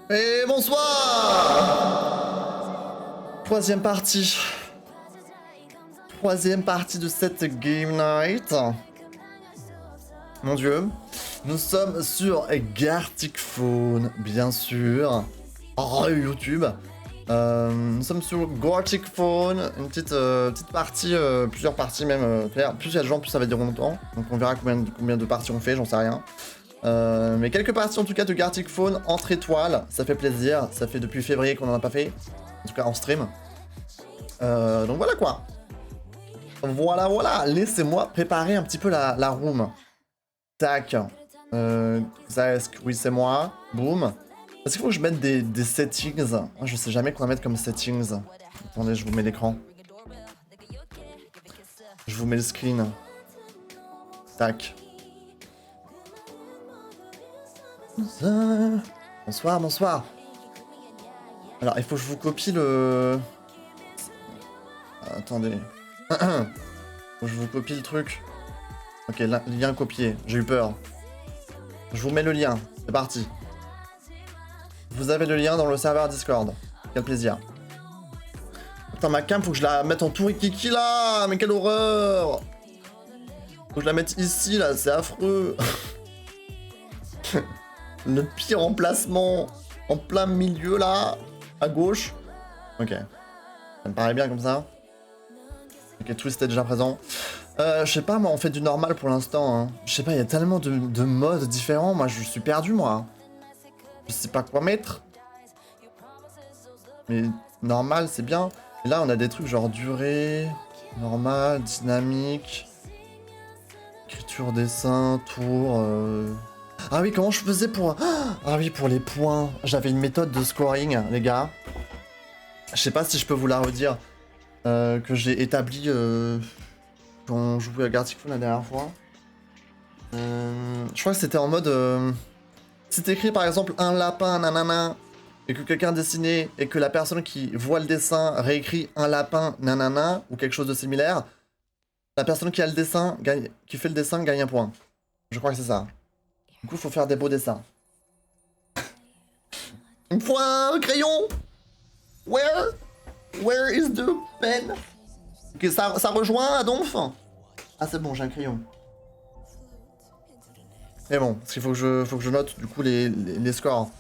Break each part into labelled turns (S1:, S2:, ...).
S1: Et bonsoir. Troisième partie. Troisième partie de cette Game Night. Mon dieu. Nous sommes sur Gartic Phone, bien sûr. Oh, YouTube. Nous sommes sur Gartic Phone. Une petite partie, plusieurs parties même. Plus il y a de gens, plus ça va durer longtemps. Donc on verra combien de parties on fait, j'en sais rien. Mais quelques parties en tout cas de Gartic Phone entre étoiles, ça fait plaisir, ça fait depuis février qu'on en a pas fait, en tout cas en stream. Donc voilà quoi. Voilà, laissez-moi préparer un petit peu la room. Tac. Oui c'est moi, boum. Est-ce qu'il faut que je mette des settings? Je sais jamais quoi mettre comme settings. Attendez, je vous mets l'écran. Je vous mets le screen. Tac. Bonsoir, bonsoir. Alors, il faut que je vous copie le... Attendez. Faut que je vous copie le truc. Ok, lien copié. J'ai eu peur. Je vous mets le lien. C'est parti. Vous avez le lien dans le serveur Discord. Quel plaisir. Putain, ma cam, faut que je la mette en tout kiki là. Mais quelle horreur. Faut que je la mette ici là, c'est affreux. Le pire emplacement en plein milieu là, à gauche. Ok. Ça me paraît bien comme ça. Ok, Twist est déjà présent. Je sais pas, moi on fait du normal pour l'instant. Hein. Je sais pas, il y a tellement de modes différents. Moi je suis perdu moi. Je sais pas quoi mettre. Mais normal c'est bien. Et là on a des trucs genre durée, normal, dynamique, écriture, dessin, tour. Ah oui, comment je faisais pour... Ah oui, pour les points. J'avais une méthode de scoring, les gars. Je sais pas si je peux vous la redire. Que j'ai établie quand on jouait à Gartic Phone la dernière fois. Je crois que c'était en mode... si t'écris par exemple un lapin, nanana, et que quelqu'un dessinait, et que la personne qui voit le dessin réécrit un lapin, nanana, ou quelque chose de similaire, la personne qui a le dessin, qui fait le dessin gagne un point. Je crois que c'est ça. Du coup, faut faire des beaux dessins. Il me faut un crayon. Where is the pen? Ok, ça rejoint Adonf. Ah, c'est bon, j'ai un crayon. Mais bon, parce qu'il faut que je note du coup les scores.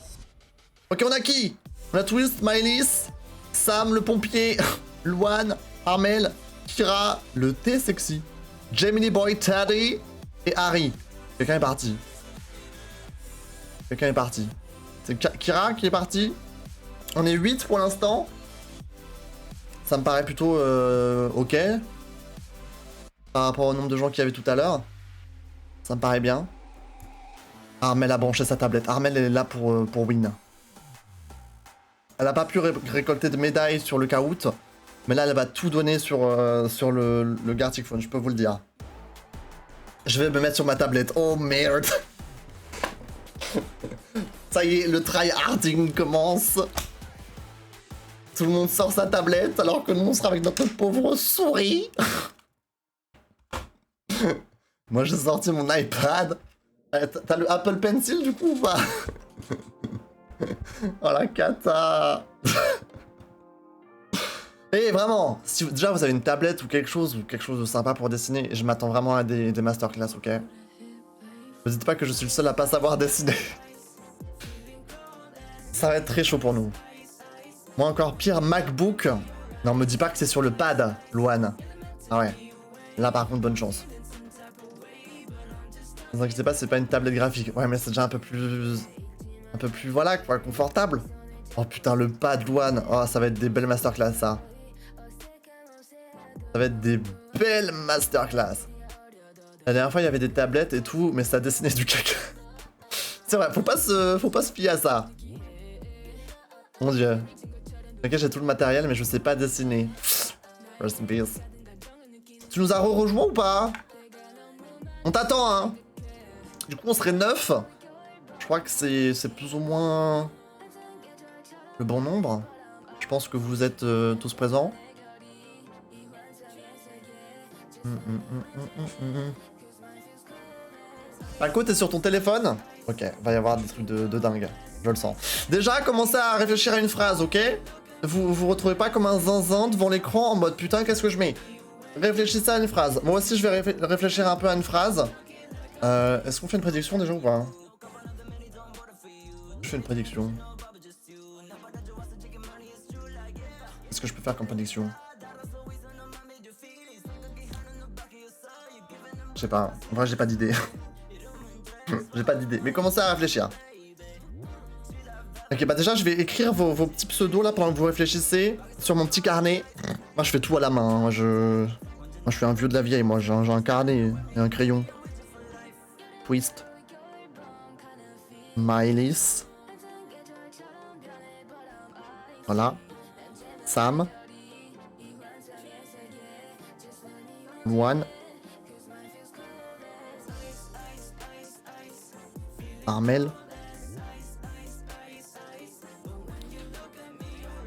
S1: Ok, on a qui? On a Twist, Mylis, Sam le pompier, Luan, Armel, Kira, le T sexy, Gemini Boy, Taddy et Harry. Quelqu'un est parti. Quelqu'un est parti. C'est Kira qui est parti. On est 8 pour l'instant. Ça me paraît plutôt ok. Par rapport au nombre de gens qu'il y avait tout à l'heure. Ça me paraît bien. Armel a branché sa tablette. Armel est là pour win. Elle a pas pu récolter de médailles sur le caout. Mais là, elle va tout donner sur le Gartic Phone, je peux vous le dire. Je vais me mettre sur ma tablette. Oh merde. Ça y est, le tryharding commence. Tout le monde sort sa tablette alors que nous on sera avec notre pauvre souris. Moi j'ai sorti mon iPad. T'as le Apple Pencil du coup ou pas? Oh la cata. Et vraiment, si déjà vous avez une tablette ou quelque chose de sympa pour dessiner, je m'attends vraiment à des masterclass, ok? Ne dites pas que je suis le seul à pas savoir dessiner. Ça va être très chaud pour nous. Moi encore pire, MacBook. Non, me dis pas que c'est sur le pad, Luan. Ah ouais. Là par contre, bonne chance. Ne vous inquiétez pas, c'est pas une tablette graphique. Ouais, mais c'est déjà un peu plus, voilà, quoi, confortable. Oh putain, le pad, Luan. Oh, ça va être des belles masterclass, ça. Ça va être des belles masterclass. La dernière fois, il y avait des tablettes et tout, mais ça dessinait du caca. C'est vrai, faut pas se fier à ça. Mon dieu. Ok, j'ai tout le matériel, mais je sais pas dessiner. Rest in peace. Tu nous as rejoint ou pas? On t'attend, hein. Du coup, on serait 9. Je crois que c'est plus ou moins le bon nombre. Je pense que vous êtes tous présents. Paco, t'es sur ton téléphone? Ok, va y avoir des trucs de dingue. Je le sens. Déjà, commencez à réfléchir à une phrase, ok? Vous retrouvez pas comme un zinzin devant l'écran en mode putain, qu'est-ce que je mets? Réfléchissez à une phrase. Moi aussi, je vais réfléchir un peu à une phrase. Est-ce qu'on fait une prédiction déjà ou pas? Je fais une prédiction. Qu'est-ce que je peux faire comme prédiction? Je sais pas. En vrai, j'ai pas d'idée. J'ai pas d'idée. Mais commencez à réfléchir. Ok, bah déjà, je vais écrire vos petits pseudos là pendant que vous réfléchissez sur mon petit carnet. Moi, je fais tout à la main. Hein. Moi, je suis un vieux de la vieille. Moi, j'ai un carnet et un crayon. Twist. Mylis. Voilà. Sam. Luan. Armel.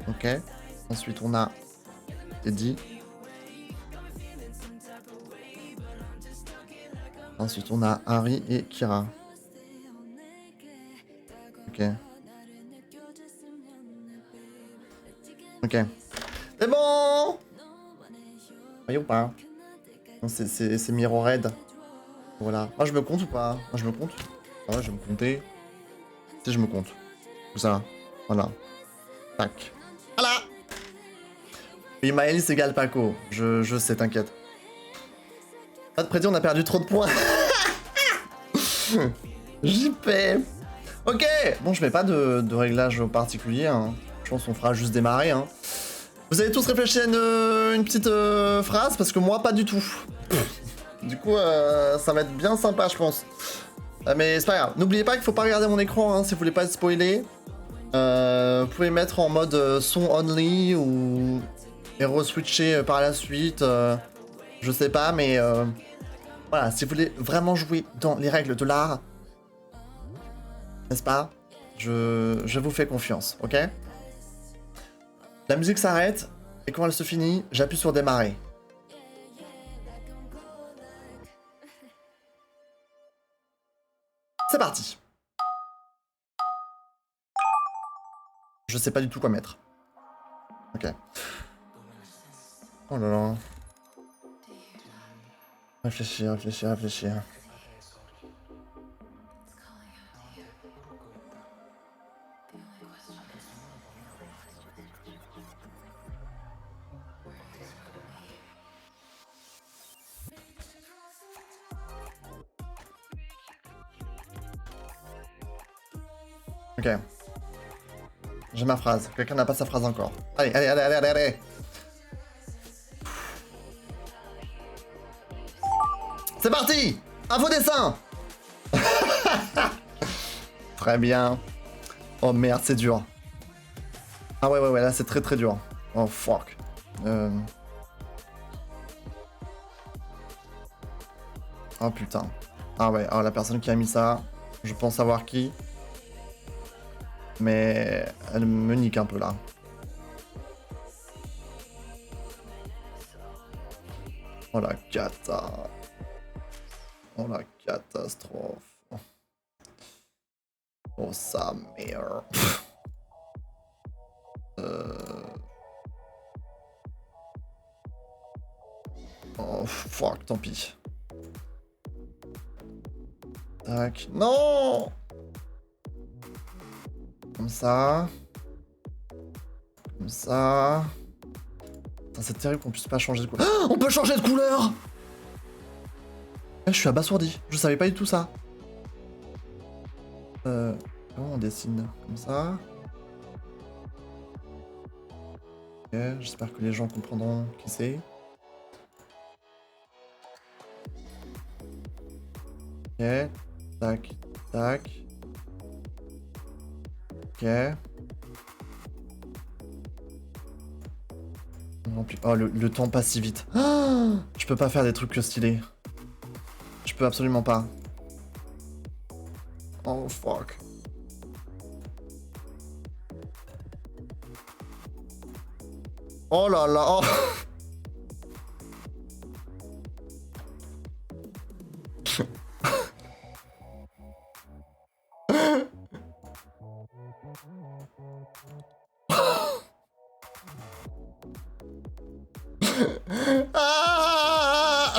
S1: Ok. Ensuite, on a Teddy. Ensuite, on a Harry et Kira. Ok. Ok. C'est bon! Voyez ou pas? Non, c'est Miro Red. Voilà. Moi, je me compte ou pas? Moi, je me compte. Ah ouais, je vais me compter. Si, je me compte. Tout ça. Voilà. Tac. Voilà! Oui, Maëlys égale Paco. Je sais, t'inquiète. Pas de prédit, on a perdu trop de points. JP. Ok. Bon, je mets pas de réglage particulier. Hein. Je pense qu'on fera juste démarrer. Hein. Vous avez tous réfléchi à une petite phrase? Parce que moi, pas du tout. Du coup, ça va être bien sympa, je pense. Mais c'est pas grave. N'oubliez pas qu'il faut pas regarder mon écran hein, si vous voulez pas être spoilé. Vous pouvez mettre en mode son only ou et re-switcher par la suite. Je sais pas, mais voilà, si vous voulez vraiment jouer dans les règles de l'art, n'est-ce pas? Je vous fais confiance, ok? La musique s'arrête et quand elle se finit, j'appuie sur démarrer. C'est parti. Je sais pas du tout quoi mettre. Ok. Oh là là. Réfléchir, réfléchir, réfléchir. Ok. J'ai ma phrase. Quelqu'un n'a pas sa phrase encore. Allez, allez, allez, allez, allez, allez. C'est parti! À vos dessins! Très bien. Oh merde, c'est dur. Ah ouais, ouais, ouais, là c'est très très dur. Oh fuck. Oh putain. Ah ouais, oh, la personne qui a mis ça, je pense savoir qui. Mais elle me nique un peu là. Oh la cata. Oh la catastrophe. Oh sa mère. Oh fuck, tant pis. Tac. Non! Comme ça. Comme ça. C'est terrible qu'on puisse pas changer de couleur. Ah, on peut changer de couleur! Je suis abasourdi. Je savais pas du tout ça. Comment on dessine? Comme ça. Ok, j'espère que les gens comprendront qui c'est. Ok. Tac. Tac. Ok. Oh, le temps passe si vite. Ah, je peux pas faire des trucs stylés. Je peux absolument pas. Oh fuck. Oh là là. Oh. Ah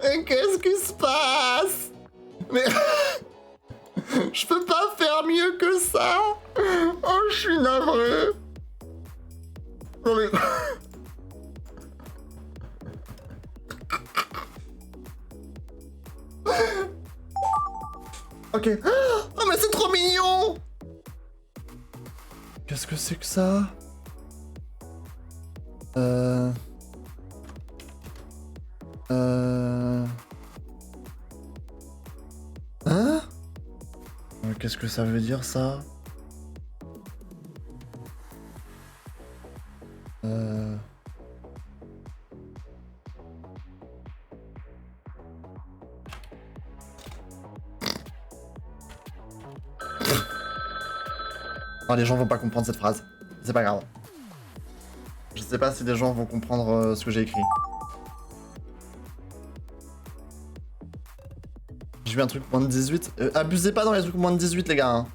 S1: Mais qu'est-ce qui se passe? Mais je peux pas faire mieux que ça. Oh, je suis navré. Non mais... Ok. Oh mais c'est trop mignon. Qu'est-ce que c'est que ça? Hein? Qu'est-ce que ça veut dire ça? Non, les gens vont pas comprendre cette phrase. C'est pas grave. Je sais pas si les gens vont comprendre ce que j'ai écrit. J'ai vu un truc moins de 18. Abusez pas dans les trucs moins de 18, les gars. Hein.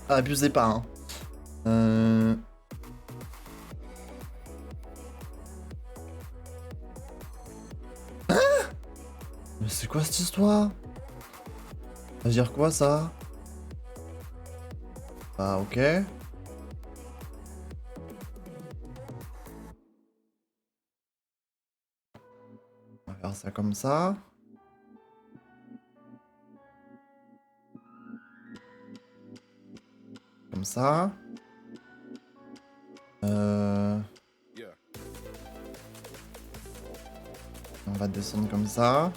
S1: Abusez pas. Hein. Hein? Mais c'est quoi cette histoire? Ça veut dire quoi ça? Ah ok. On va faire ça comme ça. Comme ça. On va descendre comme ça.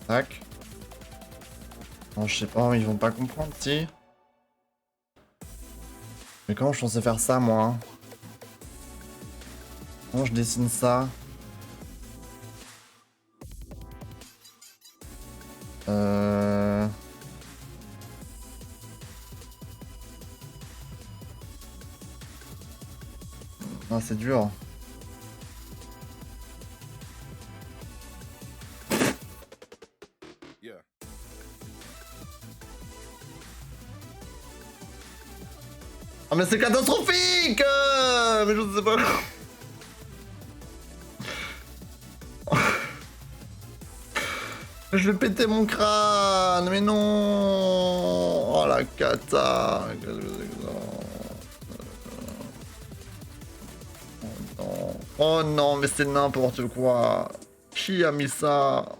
S1: Tac. Non, je sais pas, ils vont pas comprendre, si. Mais comment je suis censé faire ça, moi? Hein? Comment je dessine ça? Ah, c'est dur. Ah mais c'est catastrophique mais je sais pas. Je vais péter mon crâne, mais non. Oh la cata. Oh non. Oh non, mais c'est n'importe quoi. Qui a mis ça?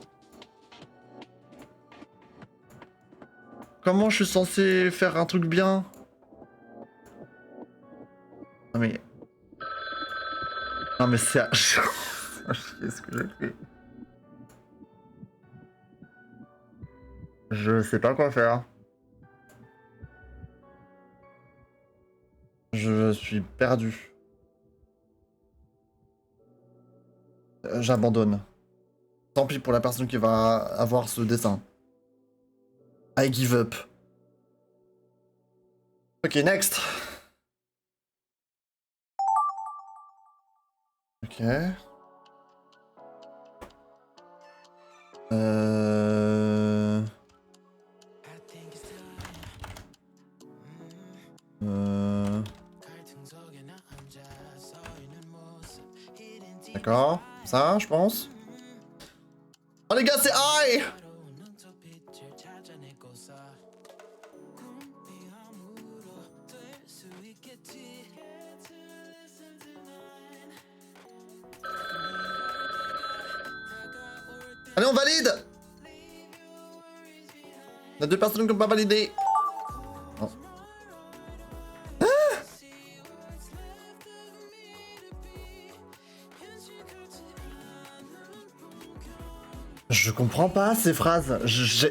S1: Comment je suis censé faire un truc bien? Non mais... Non mais c'est à... Qu'est-ce que j'ai fait? Je sais pas quoi faire. Je suis perdu. J'abandonne. Tant pis pour la personne qui va avoir ce dessin. I give up. Ok, next. Ok. D'accord. Ça, je pense. Oh les gars, c'est I! Allez, on valide! Il y a 2 personnes qui n'ont pas validé. Oh. Ah! Je comprends pas ces phrases. Je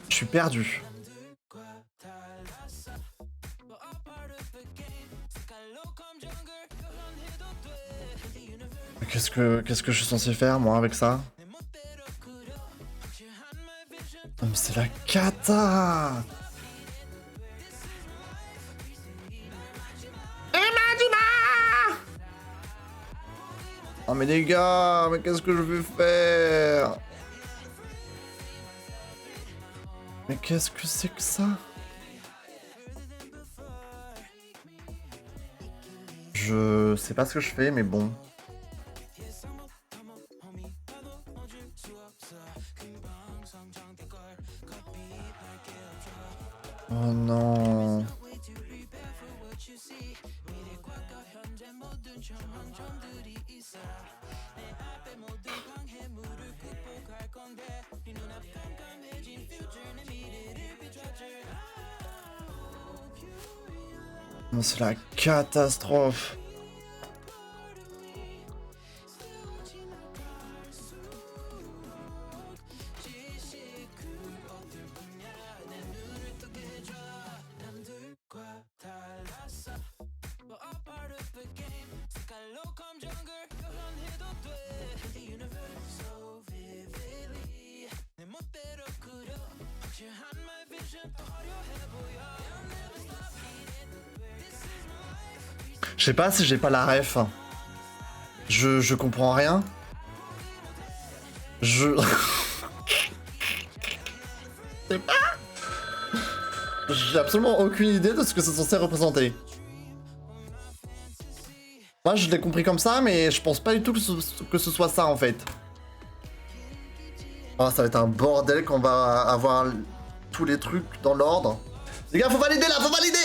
S1: suis perdu. Qu'est-ce que je suis censé faire moi avec ça? Non, mais c'est la cata! Oh mais les gars, mais qu'est-ce que je vais faire? Mais qu'est-ce que c'est que ça? Je sais pas ce que je fais, mais bon. Oh non. Non, c'est la catastrophe. Je sais pas si j'ai pas la ref. Je comprends rien. Je sais pas. J'ai absolument aucune idée de ce que c'est censé représenter. Moi, je l'ai compris comme ça, mais je pense pas du tout que ce soit ça, en fait. Oh, ça va être un bordel quand on va avoir tous les trucs dans l'ordre. Les gars, faut valider là, faut valider!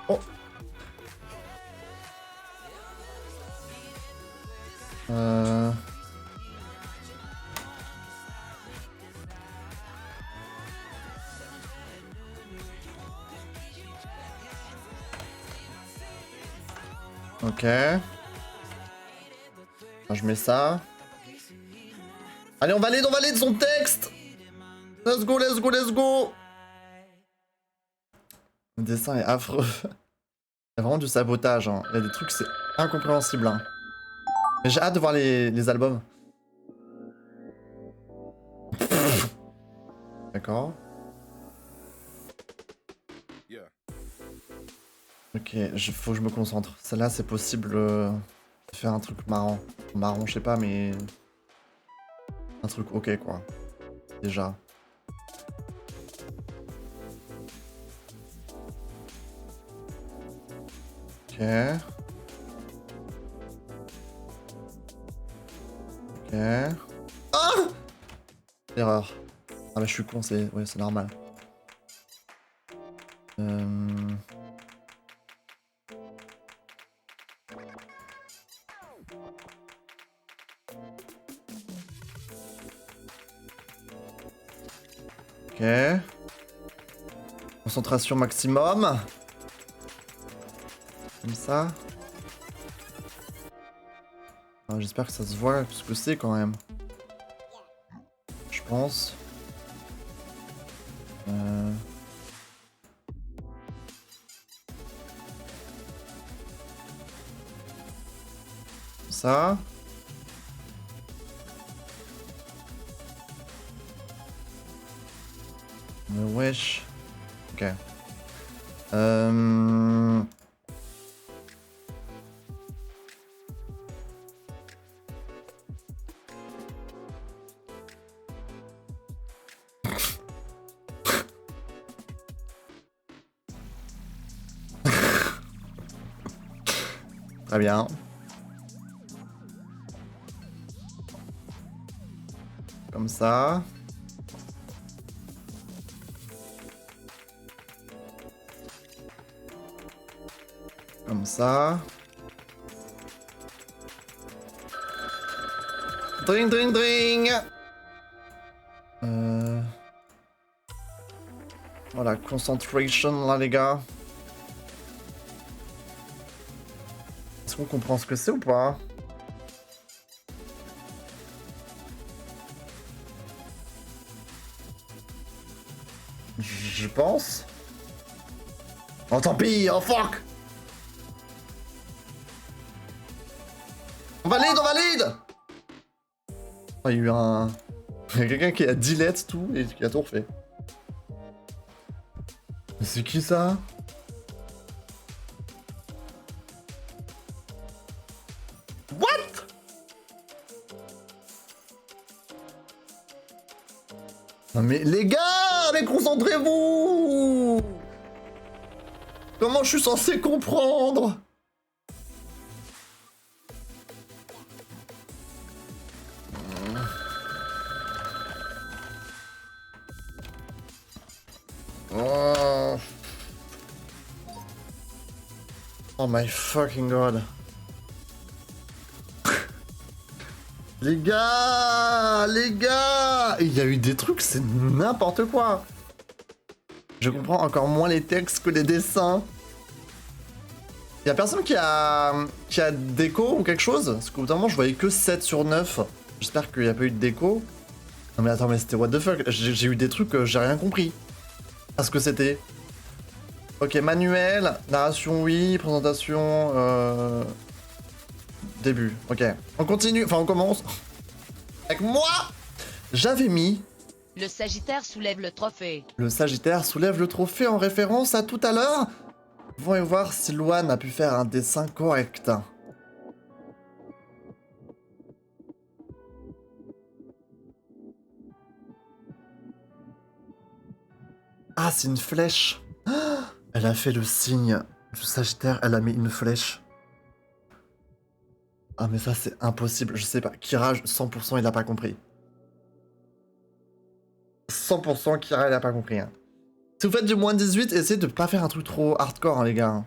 S1: Oh. Ok. Je mets ça. Allez, on valide son texte! Let's go, let's go, let's go! Le dessin est affreux. Il y a vraiment du sabotage. Hein. Il y a des trucs, c'est incompréhensible. Hein. Mais j'ai hâte de voir les albums. D'accord. Ok, faut que je me concentre. Celle-là, c'est possible de faire un truc marrant. Marrant, je sais pas, mais... Un truc ok, quoi. Déjà. Ok. Ok. Ah! Erreur. Ah bah je suis con, c'est ouais, c'est normal. Ok. Concentration maximum. Comme ça. J'espère que ça se voit ce que c'est quand même. Je pense. Ça. Mais wesh. Ok. Très bien. Comme ça. Comme ça. Dring, dring, dring. Voilà, concentration là les gars. Est-ce qu'on comprend ce que c'est ou pas? Je pense. Oh tant pis, oh fuck! On valide, on valide! Oh, il y a eu un... Il y a quelqu'un qui a delete tout et qui a tout refait. Mais c'est qui ça? What? Non mais les gars, mais concentrez-vous! Comment je suis censé comprendre? Oh. Oh my fucking god. Les gars, il y a eu des trucs, c'est n'importe quoi. Je comprends encore moins les textes que les dessins. Y a personne qui a déco ou quelque chose? Parce qu'au bout d'un moment, je voyais que 7 sur 9. J'espère qu'il n'y a pas eu de déco. Non mais attends, mais c'était what the fuck? J'ai eu des trucs, j'ai rien compris. À ce que c'était. Ok, manuel, narration oui, présentation, début, ok. On continue, enfin on commence. Avec moi, j'avais mis...
S2: Le Sagittaire soulève le trophée.
S1: Le Sagittaire soulève le trophée en référence à tout à l'heure. Voyons voir si Luan a pu faire un dessin correct. Ah, c'est une flèche. Elle a fait le signe du Sagittaire, elle a mis une flèche. Ah mais ça c'est impossible, je sais pas. Kira, 100% il a pas compris. 100% Kira il a pas compris. Hein. Si vous faites du moins 18, essayez de pas faire un truc trop hardcore hein, les gars.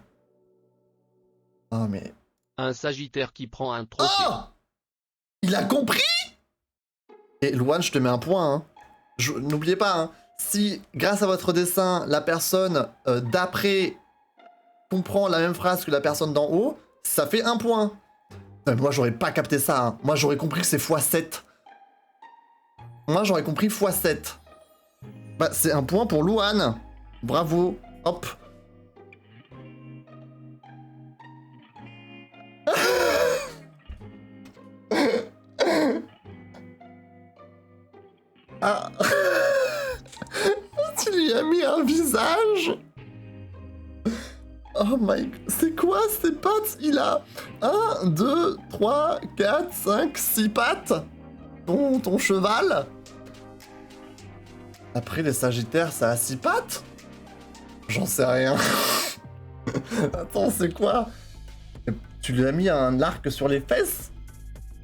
S1: Oh mais...
S3: Un Sagittaire qui prend un trophée.
S1: Oh! Il a compris? Et Luan, je te mets un point. Hein. N'oubliez pas, hein. Si, grâce à votre dessin, la personne d'après comprend la même phrase que la personne d'en haut, ça fait un point. Mais moi, j'aurais pas capté ça. Hein. Moi, j'aurais compris que c'est x7. Moi, j'aurais compris x7. Bah, c'est un point pour Luan. Bravo. Hop. Ah. Tu lui as mis un visage. Oh my... C'est quoi ces pattes? Il a 1, 2, 3, 4, 5, 6 pattes. Ton cheval. Après les Sagittaires, ça a 6 pattes? J'en sais rien. Attends, c'est quoi? Tu lui as mis un arc sur les fesses?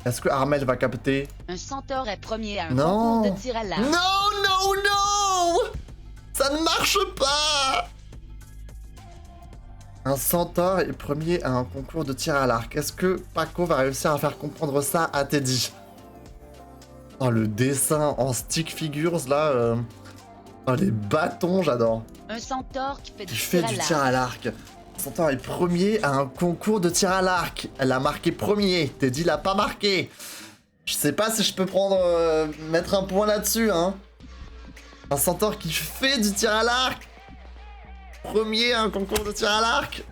S1: Est-ce que Armel va capter?
S2: Un centaure est premier à un
S1: Non.
S2: concours de tir à l'arc.
S1: Non, non, non! Ça ne marche pas! Un centaure est premier à un concours de tir à l'arc. Est-ce que Paco va réussir à faire comprendre ça à Teddy? Oh, le dessin en stick figures, là... Oh, les bâtons, j'adore.
S2: Un centaure qui fait
S1: Qui
S2: du
S1: fait du tir à l'arc. Un centaure est premier à un concours de tir à l'arc. Elle a marqué premier. Teddy l'a pas marqué. Je sais pas si je peux prendre... mettre un point là-dessus, hein. Un centaure qui fait du tir à l'arc. Premier à un concours de tir à l'arc.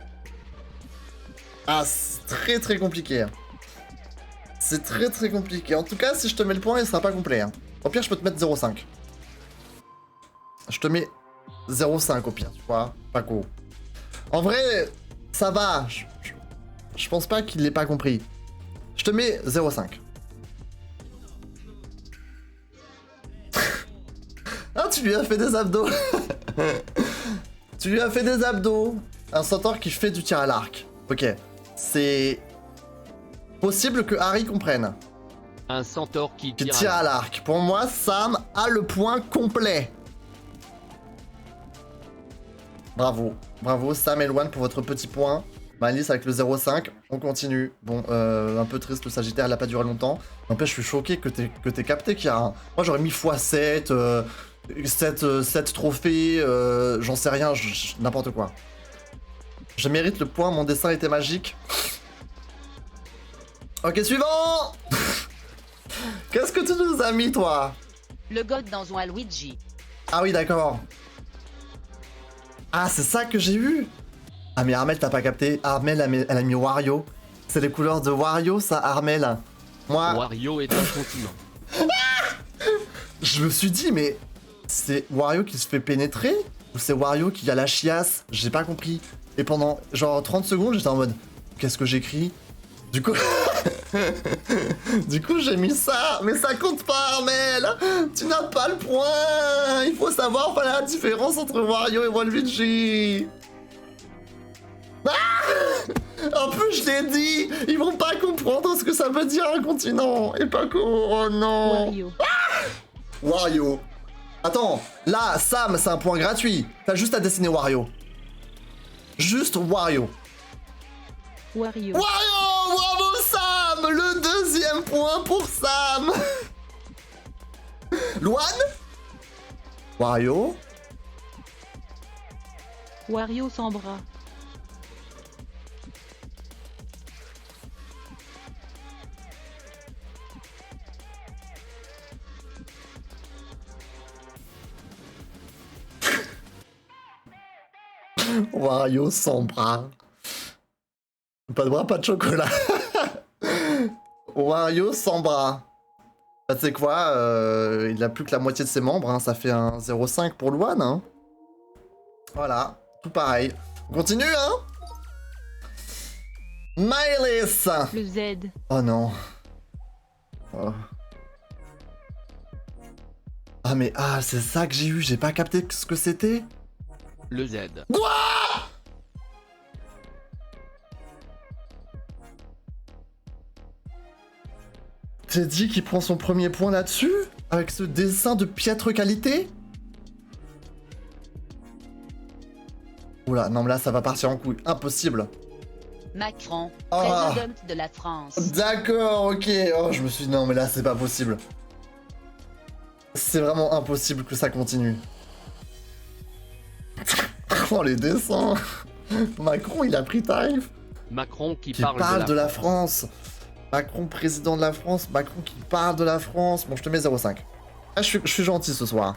S1: Ah, c'est très très compliqué. C'est très très compliqué. En tout cas, si je te mets le point, il sera pas complet. Hein. Au pire, je peux te mettre 0,5. Je te mets 0,5 au pire, tu vois. Paco. En vrai, ça va. Je pense pas qu'il l'ait pas compris. Je te mets 0,5. Ah, tu lui as fait des abdos. Tu lui as fait des abdos. Un centaure qui fait du tir à l'arc. Ok. C'est possible que Harry comprenne.
S3: Un centaure qui
S1: Qui
S3: tire
S1: tire à l'arc. Pour moi, Sam a le point complet. Bravo. Bravo, Sam et Luan pour votre petit point. Malice avec le 0,5. On continue. Bon, un peu triste, le Sagittaire, elle a pas duré longtemps. N'empêche, je suis choqué que t'aies capté qu'il y a un... Moi, j'aurais mis x7, 7 trophées, j'en sais rien, n'importe quoi. Je mérite le point, mon dessin était magique. Ok, suivant. Qu'est-ce que tu nous as mis, toi?
S2: Le god dans un Luigi.
S1: Ah oui, d'accord. Ah, c'est ça que j'ai eu. Ah, mais Armel, t'as pas capté. Armel, elle a mis Wario. C'est les couleurs de Wario, ça, Armel. Moi...
S3: Wario est un continent.
S1: Je me suis dit, mais c'est Wario qui se fait pénétrer ou c'est Wario qui a la chiasse? J'ai pas compris. Et pendant genre 30 secondes, j'étais en mode, qu'est-ce que j'écris? Du coup... du coup, j'ai mis ça. Mais ça compte pas, Armel. Tu n'as pas le point. Il faut savoir faire la différence entre Wario et Waluigi. En plus, je l'ai dit, ils vont pas comprendre ce que ça veut dire un continent. Et pas quoi. Oh non.
S4: Wario.
S1: Wario. Attends, là, Sam, c'est un point gratuit. T'as juste à dessiner Wario. Juste Wario.
S4: Wario.
S1: Wario, bravo Sam. Le deuxième point pour Sam. Luan. Wario.
S4: Wario sans bras.
S1: Wario sans bras. Pas de bras, pas de chocolat. Wario sans bras. Bah, tu sais quoi, il a plus que la moitié de ses membres, hein, ça fait un 0,5 pour Luan. Hein. Voilà, tout pareil. On continue, hein. Mylis.
S4: Le Z.
S1: Oh non. Oh. Ah mais, ah, c'est ça que j'ai eu, j'ai pas capté ce que c'était.
S3: Le Z.
S1: Quoi? T'as dit qu'il prend son premier point là-dessus? Avec ce dessin de piètre qualité? Oula, non mais là ça va partir en couille. Impossible.
S2: Macron,
S1: Ah.
S2: président de la France.
S1: D'accord, ok. Oh, je me suis dit non mais là c'est pas possible. C'est vraiment impossible que ça continue. Oh les dessins. Macron il a pris tarif.
S3: Macron qui
S1: Qui
S3: parle
S1: de la France. Macron président de la France. Macron qui parle de la France. Bon je te mets 0,5. Ah, je suis gentil ce soir.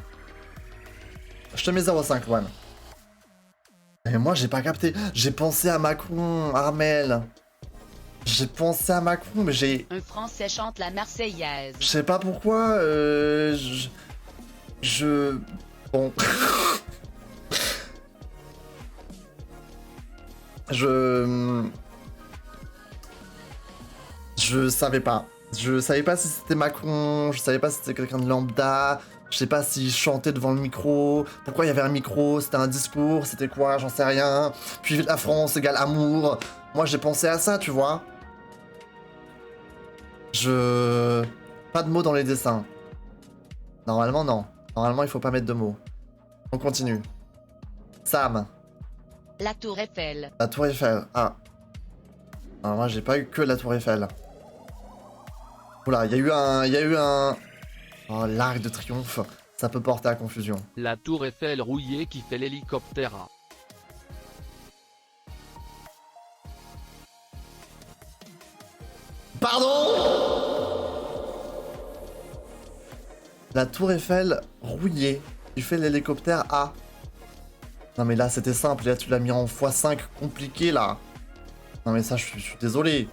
S1: Je te mets 0,5 Juan. Mais moi j'ai pas capté. J'ai pensé à Macron, Armel. J'ai pensé à Macron mais j'ai...
S2: Un Français chante la Marseillaise.
S1: Je sais pas pourquoi, Bon. Je savais pas. Je savais pas si c'était Macron, je savais pas si c'était quelqu'un de lambda, je sais pas s'il chantait devant le micro, pourquoi il y avait un micro, c'était un discours, c'était quoi, j'en sais rien. Puis la France égale amour. Moi j'ai pensé à ça, tu vois. Pas de mots dans les dessins. Normalement, non. Normalement, il faut pas mettre de mots. On continue. Sam.
S2: La Tour Eiffel.
S1: La Tour Eiffel. Ah. Alors moi, j'ai pas eu que la Tour Eiffel. Oula, il y a eu un... Oh, l'Arc de Triomphe. Ça peut porter à confusion.
S3: La tour Eiffel rouillée qui fait l'hélicoptère.
S1: Pardon? La Tour Eiffel rouillée. Tu fais l'hélicoptère A. Non mais là c'était simple, là tu l'as mis en x5 compliqué là. Non mais ça je suis désolé.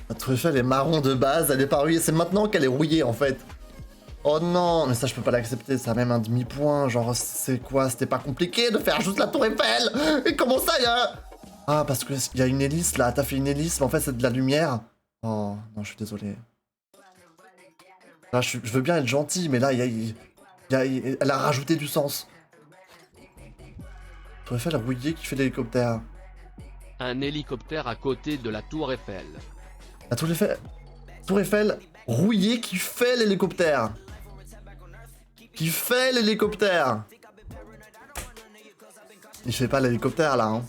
S1: La Tour Eiffel est marron de base, elle est pas rouillée, c'est maintenant qu'elle est rouillée en fait. Oh non, mais ça je peux pas l'accepter, ça a même un demi-point, genre c'est quoi, c'était pas compliqué de faire juste la Tour Eiffel. Et comment ça y'a... Ah parce qu'il y a une hélice là, t'as fait une hélice mais en fait c'est de la lumière. Oh non je suis désolé. Là je veux bien être gentil mais là elle a rajouté du sens. Tour Eiffel rouillée qui fait l'hélicoptère.
S3: Un hélicoptère à côté de la tour Eiffel.
S1: La Tour Eiffel rouillée qui fait l'hélicoptère. Qui fait l'hélicoptère. Il fait pas l'hélicoptère là hein.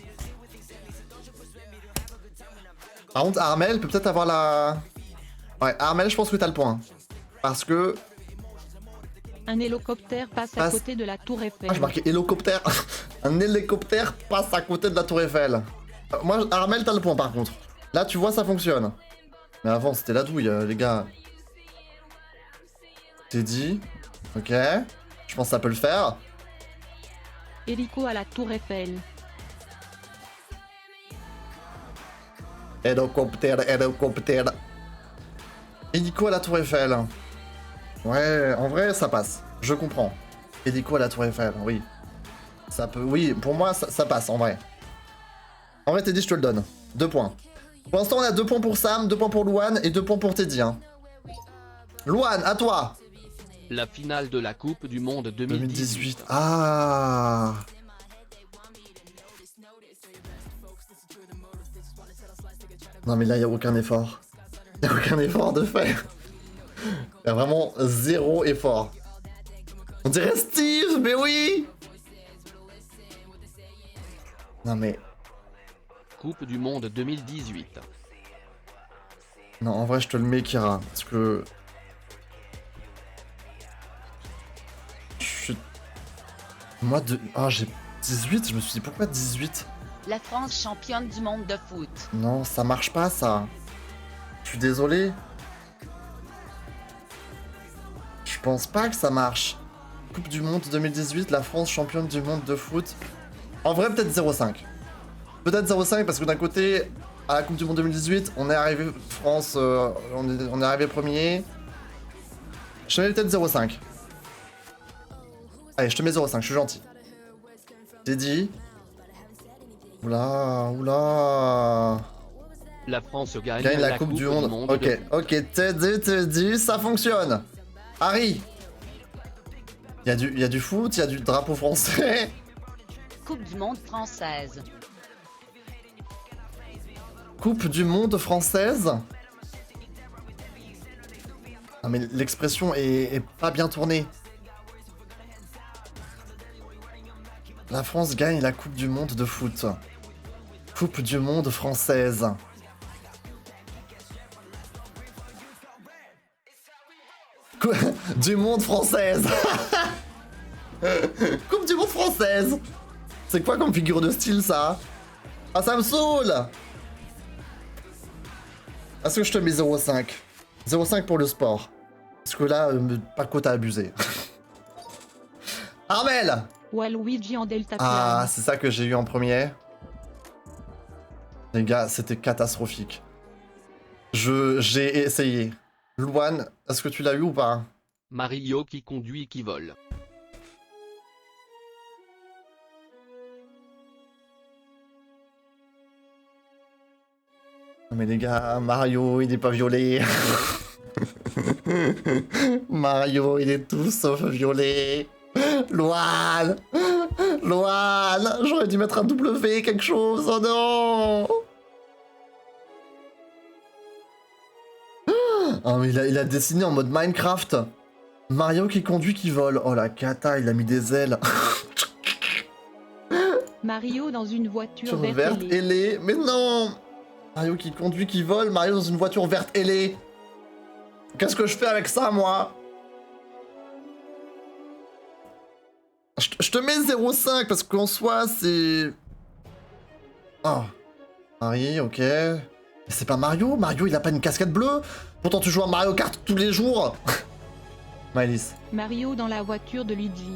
S1: Par contre Armel peut peut-être avoir la... Ouais Armel je pense que t'as le point. Parce que...
S4: Un hélicoptère passe à côté de la tour Eiffel.
S1: Ah j'ai marqué hélicoptère. Un hélicoptère passe à côté de la Tour Eiffel. Moi Armel t'as le point par contre. Là tu vois ça fonctionne. Mais avant c'était la douille les gars. T'es dit. Ok. Je pense que ça peut le faire.
S4: Hélico à la tour Eiffel.
S1: Hélicoptère. Hélico à la Tour Eiffel. Ouais, en vrai, ça passe. Je comprends. Et dit quoi la Tour Eiffel? Oui. Ça peut... Oui, pour moi, ça passe, en vrai. En vrai, Teddy, je te le donne. 2 points. Pour l'instant, on a 2 points pour Sam, 2 points pour Louane et 2 points pour Teddy. Hein. Louane, à toi.
S3: La finale de la Coupe du Monde 2018.
S1: 2018. Ah. Non, mais là, il n'y a aucun effort. Il n'y a aucun effort de faire. Il y a vraiment 0 effort. On dirait Steve, mais oui. Non, mais...
S3: Coupe du Monde 2018.
S1: Non, en vrai, je te le mets, Kira. Parce que... Moi, de... Ah, j'ai 18. Je me suis dit, pourquoi 18?
S2: La France championne du monde de foot.
S1: Non, ça marche pas, ça. Je suis désolé. Je pense pas que ça marche. Coupe du Monde 2018, la France championne du monde de foot. En vrai, peut-être 0,5. Peut-être 0,5 parce que d'un côté, à la Coupe du Monde 2018, on est arrivé France, on est arrivé premier. Je te mets peut-être 0,5. Allez, je te mets 0,5, je suis gentil. J'ai dit. Oula, oula.
S3: La France gagne,
S1: Gagne la Coupe du Monde. Ok, ok, Teddy, ça fonctionne. Harry. Il y a du foot, il y a du drapeau français.
S2: Coupe du monde française.
S1: Coupe du Monde française. Ah mais l'expression est pas bien tournée. La France gagne la Coupe du Monde de foot. Coupe du Monde française. Du Monde française. Coupe du Monde française. C'est quoi comme figure de style ça? Ah ça me saoule. Est-ce que je te mets 0,5? 0,5 pour le sport. Parce que là, pas quoi t'as abusé. Armel.
S4: Waluigi en delta
S1: Ah,
S4: plane.
S1: c'est ça que j'ai eu en premier. Les gars, c'était catastrophique. J'ai essayé. Louane, est-ce que tu l'as eu ou pas?
S3: Mario qui conduit qui vole.
S1: Non mais les gars, Mario, il est pas violet. Mario, il est tout sauf violet. Louane, Louane, j'aurais dû mettre un W, quelque chose, oh non. Oh mais il a dessiné en mode Minecraft. Mario qui conduit, qui vole. Oh la cata, il a mis des ailes.
S4: Mario dans une voiture
S1: Voiture
S4: verte
S1: verte
S4: ailée.
S1: ailée. Mais non. Mario qui conduit, qui vole. Mario dans une voiture verte ailée. Qu'est-ce que je fais avec ça, moi? Je te mets 0,5 parce qu'en soi, c'est... Oh. Marie, ok. Mais c'est pas Mario. Mario, il a pas une casquette bleue. Pourtant, tu joues à Mario Kart tous les jours. Maëlys.
S4: Mario dans la voiture de Luigi.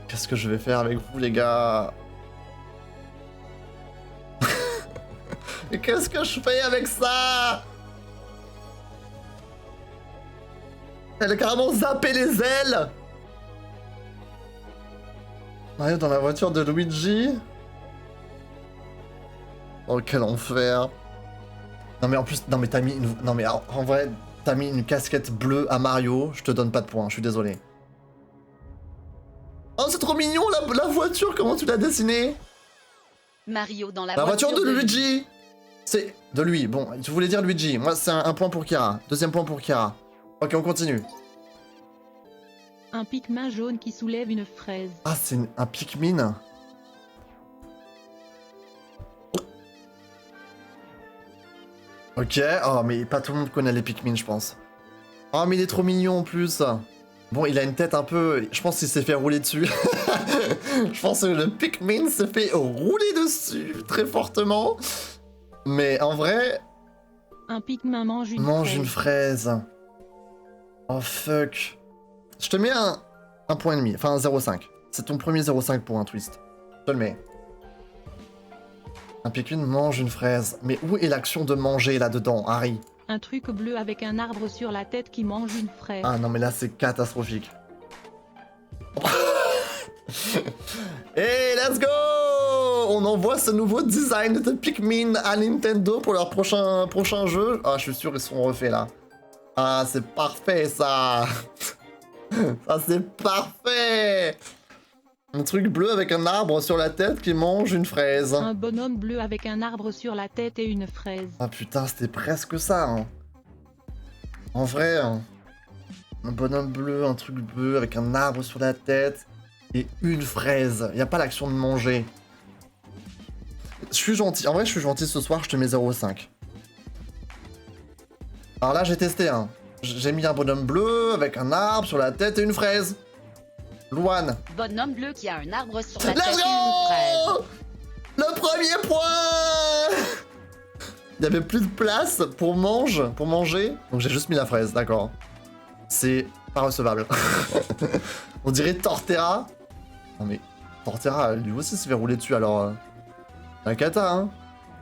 S1: Qu'est-ce que je vais faire avec vous, les gars? Mais qu'est-ce que je fais avec ça? Elle a carrément zappé les ailes. Mario dans la voiture de Luigi. Oh, quel enfer. Non mais en plus, non mais t'as mis une... Non mais en vrai, t'as mis une casquette bleue à Mario, je te donne pas de points, je suis désolé. Oh, c'est trop mignon la voiture, comment tu l'as dessinée?
S2: Mario dans la
S1: La voiture de Luigi. C'est de lui, bon, tu voulais dire Luigi. Moi, c'est un point pour Kira. Deuxième point pour Kira. Ok, on continue.
S4: Un Pikmin jaune qui soulève une fraise.
S1: Ah, c'est un Pikmin. Ok, oh, mais pas tout le monde connaît les Pikmin, je pense. Oh, mais il est trop mignon en plus. Bon, il a une tête un peu... Je pense qu'il s'est fait rouler dessus. Je pense que le Pikmin s'est fait rouler dessus très fortement. Mais en vrai...
S4: Un Pikmin mange une
S1: Mange
S4: fraise.
S1: une fraise. Oh fuck. Je te mets un point et demi, enfin un 0,5. C'est ton premier 0,5 pour un twist. Je te le mets. Un Pikmin mange une fraise. Mais où est l'action de manger là-dedans, Harry?
S4: Un truc bleu avec un arbre sur la tête qui mange une fraise.
S1: Ah non mais là c'est catastrophique. Et let's go! On envoie ce nouveau design de Pikmin à Nintendo pour leur prochain jeu. Ah, je suis sûr ils seront refaits là. Ah, c'est parfait ça! Ça c'est parfait! Un truc bleu avec un arbre sur la tête qui mange une fraise.
S4: Un bonhomme bleu avec un arbre sur la tête et une fraise.
S1: Ah putain, c'était presque ça. Hein. En vrai, hein. Un bonhomme bleu, un truc bleu avec un arbre sur la tête et une fraise. Y a pas l'action de manger. Je suis gentil. En vrai, je suis gentil ce soir, je te mets 0,5. Alors là, j'ai testé. Hein. J'ai mis un bonhomme bleu avec un arbre sur la tête et une fraise. Louane.
S2: Bonhomme bleu qui a un arbre sur la tête
S1: Let's
S2: et une fraise.
S1: go! Le premier point! Il y avait plus de place pour manger. Donc j'ai juste mis la fraise, d'accord. C'est pas recevable. On dirait Torterra. Non mais Torterra, lui aussi se fait rouler dessus alors. La cata, hein.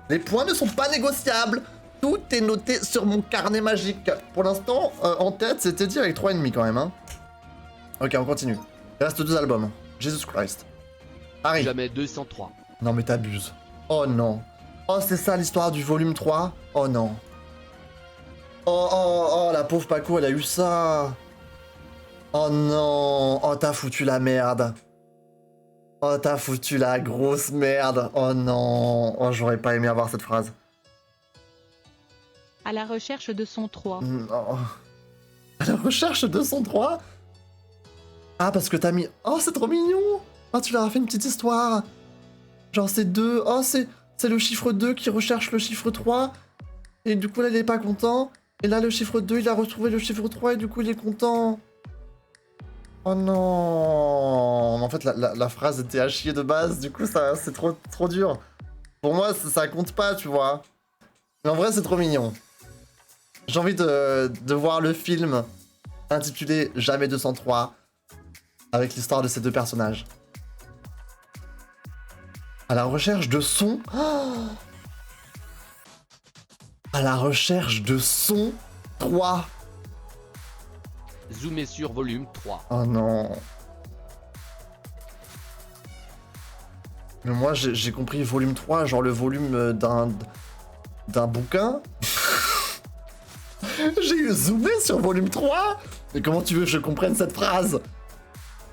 S1: Les points ne sont pas négociables. Tout est noté sur mon carnet magique. Pour l'instant, en tête, c'était dit avec 3,5 quand même, hein. Ok, on continue. Il reste 2 albums. Jesus Christ. Harry.
S3: Jamais 203.
S1: Non mais t'abuses. Oh non. Oh c'est ça l'histoire du volume 3. Oh non. Oh la pauvre Paco elle a eu ça. Oh non. Oh t'as foutu la merde. Oh t'as foutu la grosse merde. Oh non. Oh j'aurais pas aimé avoir cette phrase.
S4: À la recherche de son 3.
S1: Non. À la recherche de son 3. Ah parce que t'as mis... Oh c'est trop mignon. Oh tu leur as fait une petite histoire. Genre c'est 2, oh c'est le chiffre 2 qui recherche le chiffre 3. Et du coup là il est pas content. Et là le chiffre 2 il a retrouvé le chiffre 3 et du coup il est content. Oh non. En fait la phrase était à chier de base, du coup ça c'est trop dur. Pour moi ça compte pas tu vois. Mais en vrai c'est trop mignon. J'ai envie de voir le film intitulé Jamais 203 avec l'histoire de ces deux personnages. À la recherche de son... Oh à la recherche de son 3.
S3: Zoomé sur volume 3.
S1: Oh non. Mais moi j'ai compris volume 3, genre le volume d'un bouquin. J'ai eu zoomé sur volume 3. Mais comment tu veux que je comprenne cette phrase?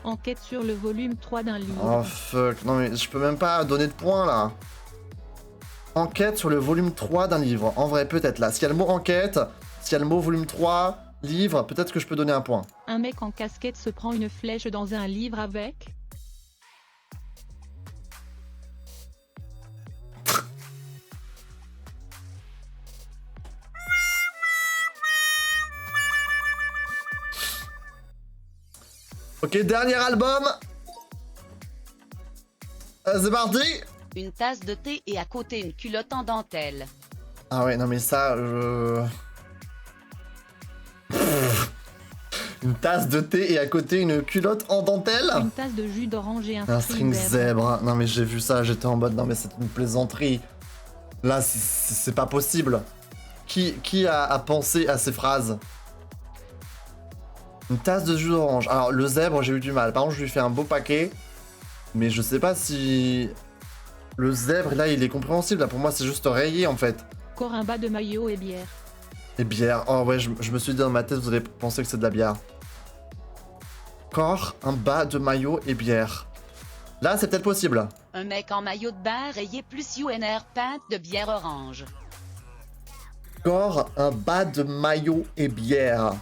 S4: Enquête sur le volume 3 d'un livre.
S1: Oh fuck, non mais je peux même pas donner de points là. Enquête sur le volume 3 d'un livre. En vrai, peut-être là. S'il y a le mot enquête, s'il y a le mot volume 3, livre, peut-être que je peux donner un point.
S4: Un mec en casquette se prend une flèche dans un livre avec...
S1: Ok, dernier album. C'est parti.
S2: Une tasse de thé et à côté une culotte en dentelle.
S1: Ah ouais, non mais ça, Une tasse de thé et à côté une culotte en dentelle.
S4: Une tasse de jus d'orange et
S1: Un string zèbre. Non mais j'ai vu ça, j'étais en mode non mais c'est une plaisanterie. Là c'est pas possible. Qui a pensé à ces phrases? Une tasse de jus d'orange. Alors le zèbre j'ai eu du mal. Par contre je lui fais un beau paquet. Mais je sais pas si... Le zèbre là il est compréhensible. Là, pour moi c'est juste rayé en fait.
S4: Encore un bas de maillot et bière.
S1: Et bière. Oh ouais, je me suis dit dans ma tête, vous allez penser que c'est de la bière. Corps, un bas de maillot et bière. Là, c'est peut-être possible.
S2: Un mec en maillot de bain rayé plus UNR peinte de bière orange.
S1: Corps, un bas de maillot et bière.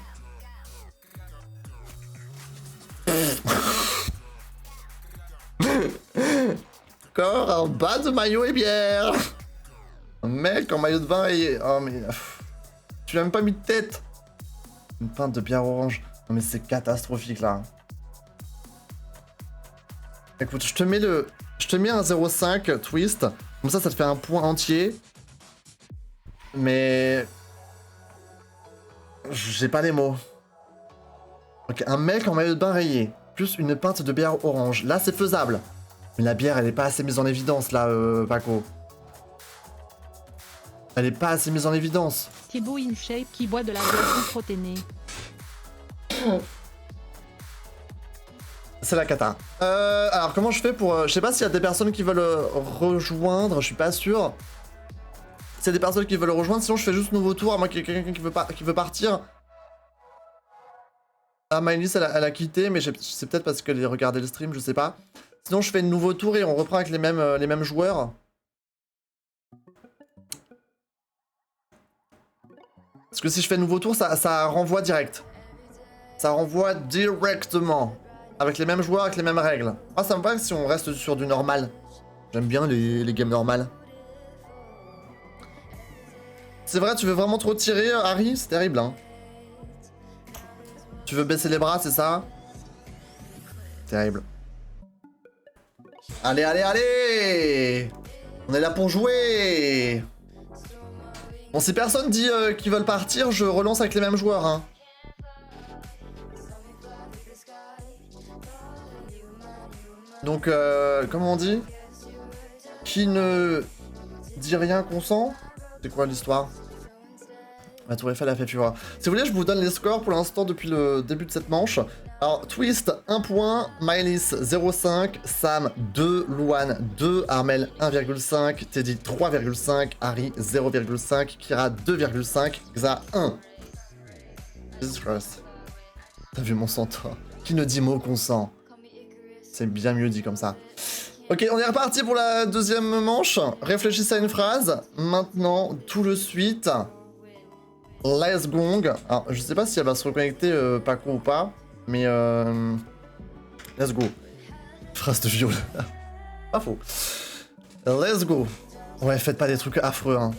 S1: Corps, un bas de maillot et bière. Un mec en maillot de bain et... Oh mais... Tu l'as même pas mis de tête. Une pinte de bière orange. Non mais c'est catastrophique là. Écoute, je te mets un 0,5 twist. Comme ça te fait un point entier. Mais... J'ai pas les mots. Ok, un mec en maillot de bain rayé. Plus une pinte de bière orange. Là c'est faisable. Mais la bière elle est pas assez mise en évidence là, Paco. Elle est pas assez mise en évidence.
S4: Thibaut InShape qui boit de la boisson protéinée.
S1: C'est la cata. Alors comment je fais pour... je sais pas s'il y a des personnes qui veulent rejoindre, je suis pas sûr. S'il y a des personnes qui veulent rejoindre, sinon je fais juste nouveau tour, à moins qu'il y ait quelqu'un qui veut partir. Ah, Maëlys, elle a quitté, mais c'est peut-être parce qu'elle regardait le stream, je sais pas. Sinon je fais un nouveau tour et on reprend avec les mêmes joueurs. Parce que si je fais nouveau tour, ça renvoie direct. Ça renvoie directement. Avec les mêmes joueurs, avec les mêmes règles. Ah, ça me paraît que si on reste sur du normal. J'aime bien les games normales. C'est vrai, tu veux vraiment trop tirer, Harry? C'est terrible, hein. Tu veux baisser les bras, c'est ça? Terrible. Allez, allez, allez! On est là pour jouer! Bon, si personne dit qu'ils veulent partir, je relance avec les mêmes joueurs, hein. Donc, comment on dit? Qui ne dit rien consent? C'est quoi l'histoire? La tour Eiffel a fait fureur. Si vous voulez, je vous donne les scores pour l'instant depuis le début de cette manche. Alors, Twist, 1 point, Maëlys, 0,5, Sam, 2, Louane, 2, Armel, 1,5, Teddy, 3,5, Harry, 0,5, Kira, 2,5, Xa, 1. Jesus Christ. T'as vu mon sang, toi? Qui ne dit mot consent? C'est bien mieux dit comme ça. Ok, on est reparti pour la deuxième manche. Réfléchissez à une phrase. Maintenant, tout de suite... Let's Gong. Alors, je sais pas si elle va se reconnecter Paco ou pas, mais let's go. Phrase de viol. Pas faux. Let's go. Ouais, faites pas des trucs affreux, hein.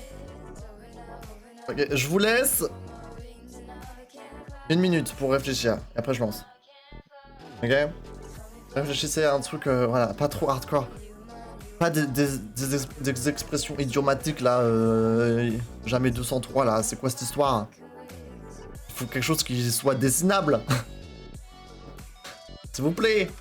S1: Ok, je vous laisse 1 minute pour réfléchir. Et après, je lance. Ok? Réfléchissez à un truc, voilà, pas trop hardcore. Pas des expressions idiomatiques là, jamais 203 là, c'est quoi cette histoire? Il faut quelque chose qui soit dessinable. S'il vous plaît.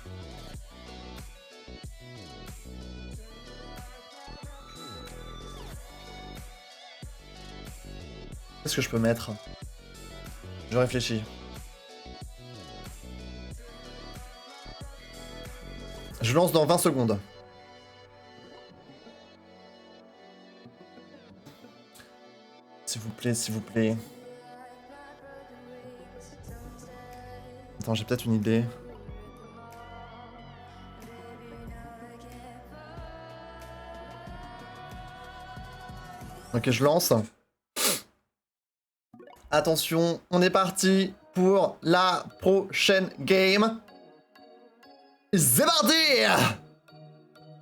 S1: Qu'est-ce que je peux mettre? Je réfléchis. Je lance dans 20 secondes. S'il vous plaît, s'il vous plaît. Attends, j'ai peut-être une idée. Ok, je lance. Attention, on est parti pour la prochaine game. C'est parti!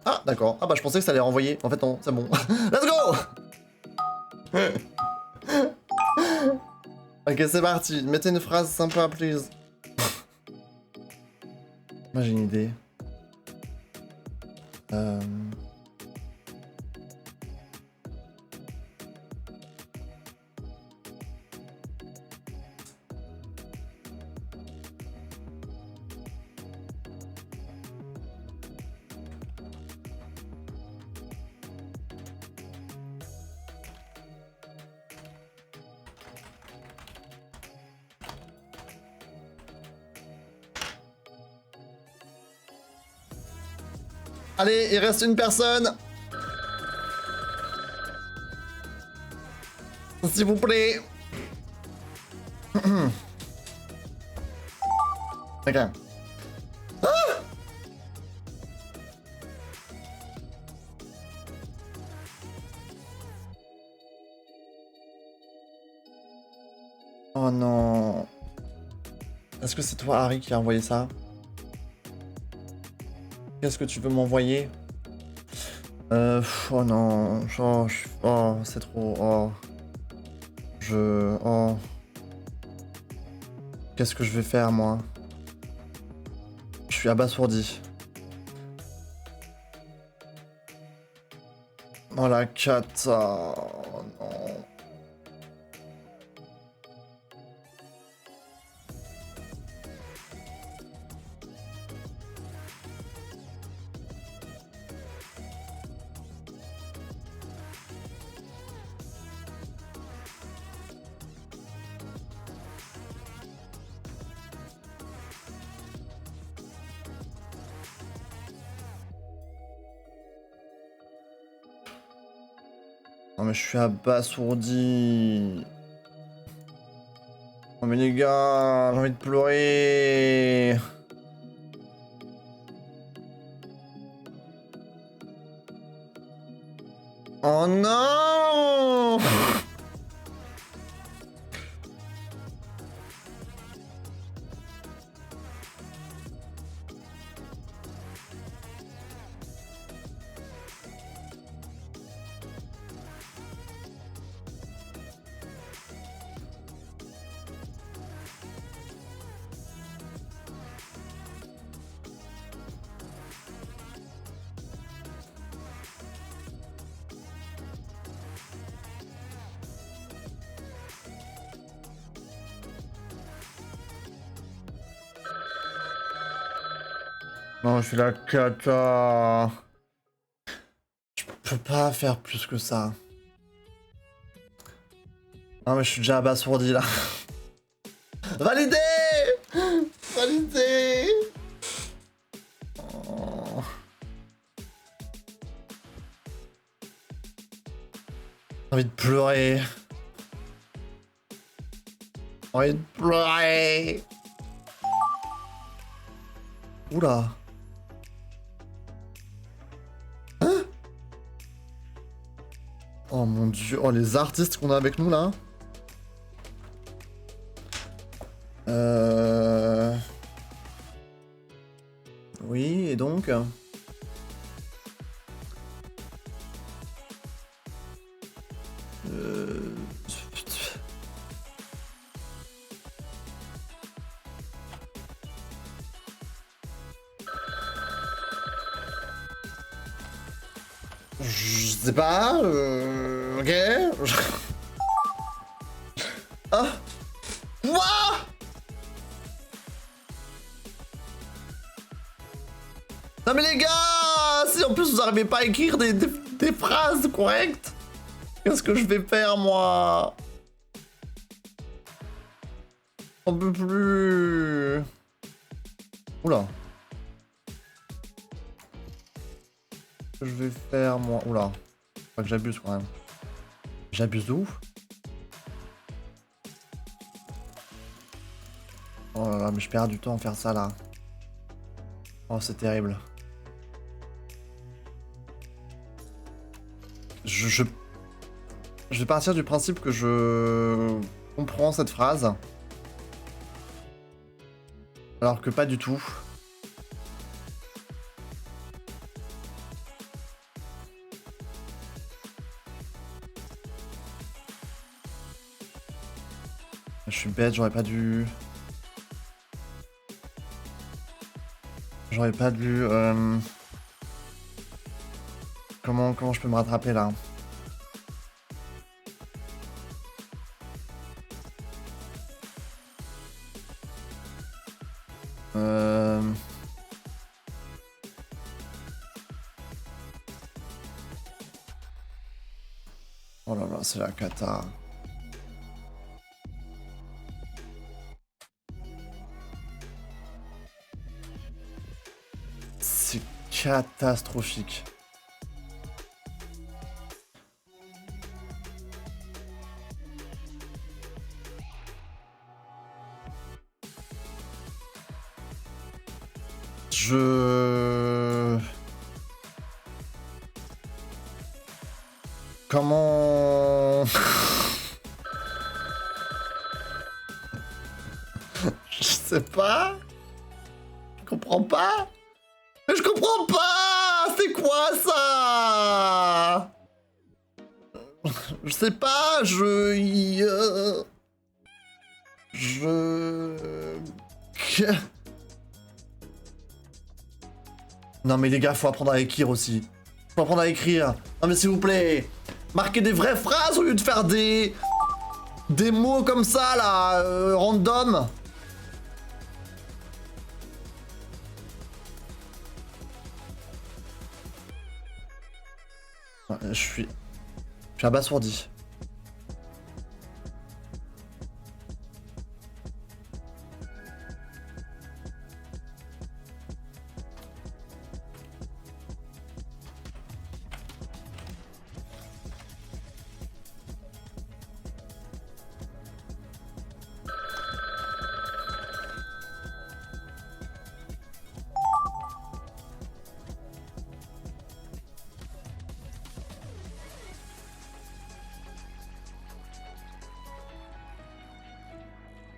S1: Ah, d'accord. Ah bah je pensais que ça allait renvoyer. En fait non, c'est bon. Let's go! Ok, c'est parti. Mettez une phrase sympa, please. Moi j'ai une idée. Allez, il reste une personne. S'il vous plaît. Ok. Ah! Oh non. Est-ce que c'est toi, Harry, qui a envoyé ça? Qu'est-ce que tu veux m'envoyer? Oh non. Oh, c'est trop. Oh. Oh. Qu'est-ce que je vais faire, moi? Je suis abasourdi. Oh la cata. Oh non. Non mais je suis abasourdi. Oh mais les gars, j'ai envie de pleurer. Oh non. Non, je suis la cata. Je peux pas faire plus que ça. Non, mais je suis déjà abasourdi là. Validé. Validé. Oh. J'ai envie de pleurer. J'ai envie de pleurer. Oula. Hein? Oh mon dieu. Oh les artistes qu'on a avec nous là. Oui, et donc Je sais pas, ok. Ah. Quoi? Non mais les gars, si en plus vous arrivez pas à écrire des phrases correctes, qu'est-ce que je vais faire moi? On peut plus. Oula. Qu'est-ce que je vais faire moi? Oula. Faut pas que j'abuse quand même. J'abuse de ouf. Oh là là, mais je perds du temps à faire ça là. Oh, c'est terrible. Je vais partir du principe que je comprends cette phrase. Alors que pas du tout. Je suis bête, j'aurais pas dû... J'aurais pas dû... Comment je peux me rattraper là? Oh là là, c'est la cata. C'est catastrophique. Comment... Je sais pas. Je comprends pas. Mais je comprends pas. C'est quoi ça? Je sais pas. Non mais les gars, faut apprendre à écrire aussi. Faut apprendre à écrire. Non mais s'il vous plaît. Marquez des vraies phrases au lieu de faire des mots comme ça là, random. Ouais, je suis abasourdi.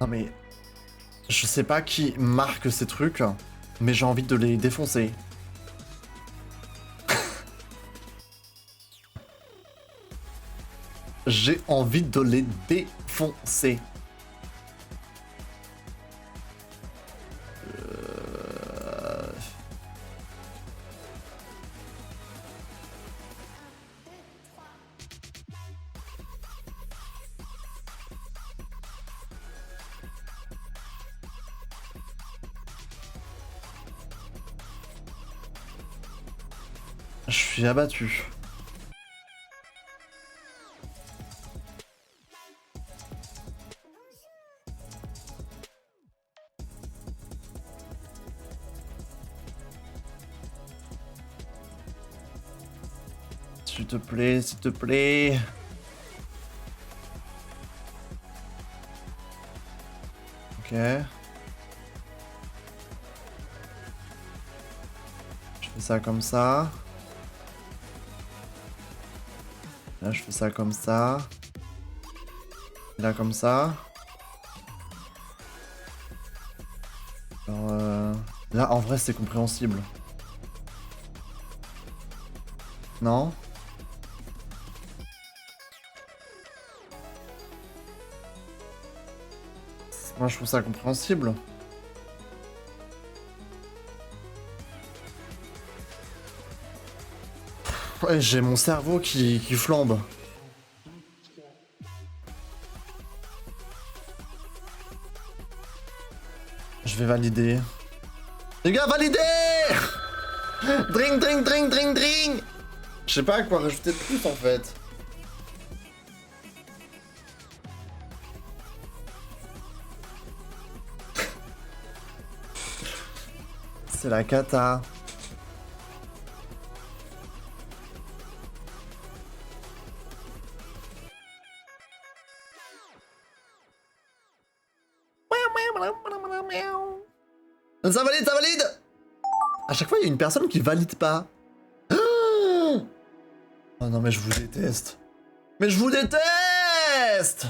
S1: Non mais... Je sais pas qui marque ces trucs, mais j'ai envie de les défoncer. J'ai envie de les défoncer. Je suis abattu. S'il te plaît, s'il te plaît. Ok. Je fais ça comme ça. Là, je fais ça comme ça. Et là, comme ça. Alors, là, en vrai, c'est compréhensible. Non? Moi, je trouve ça compréhensible. Ouais, j'ai mon cerveau qui flambe. Je vais valider. Les gars, validez! Drink, drink, drink, drink, drink! Je sais pas à quoi rajouter de plus en fait. C'est la cata. Ça valide, ça valide! À chaque fois, il y a une personne qui valide pas. Oh non, mais je vous déteste. Mais je vous déteste!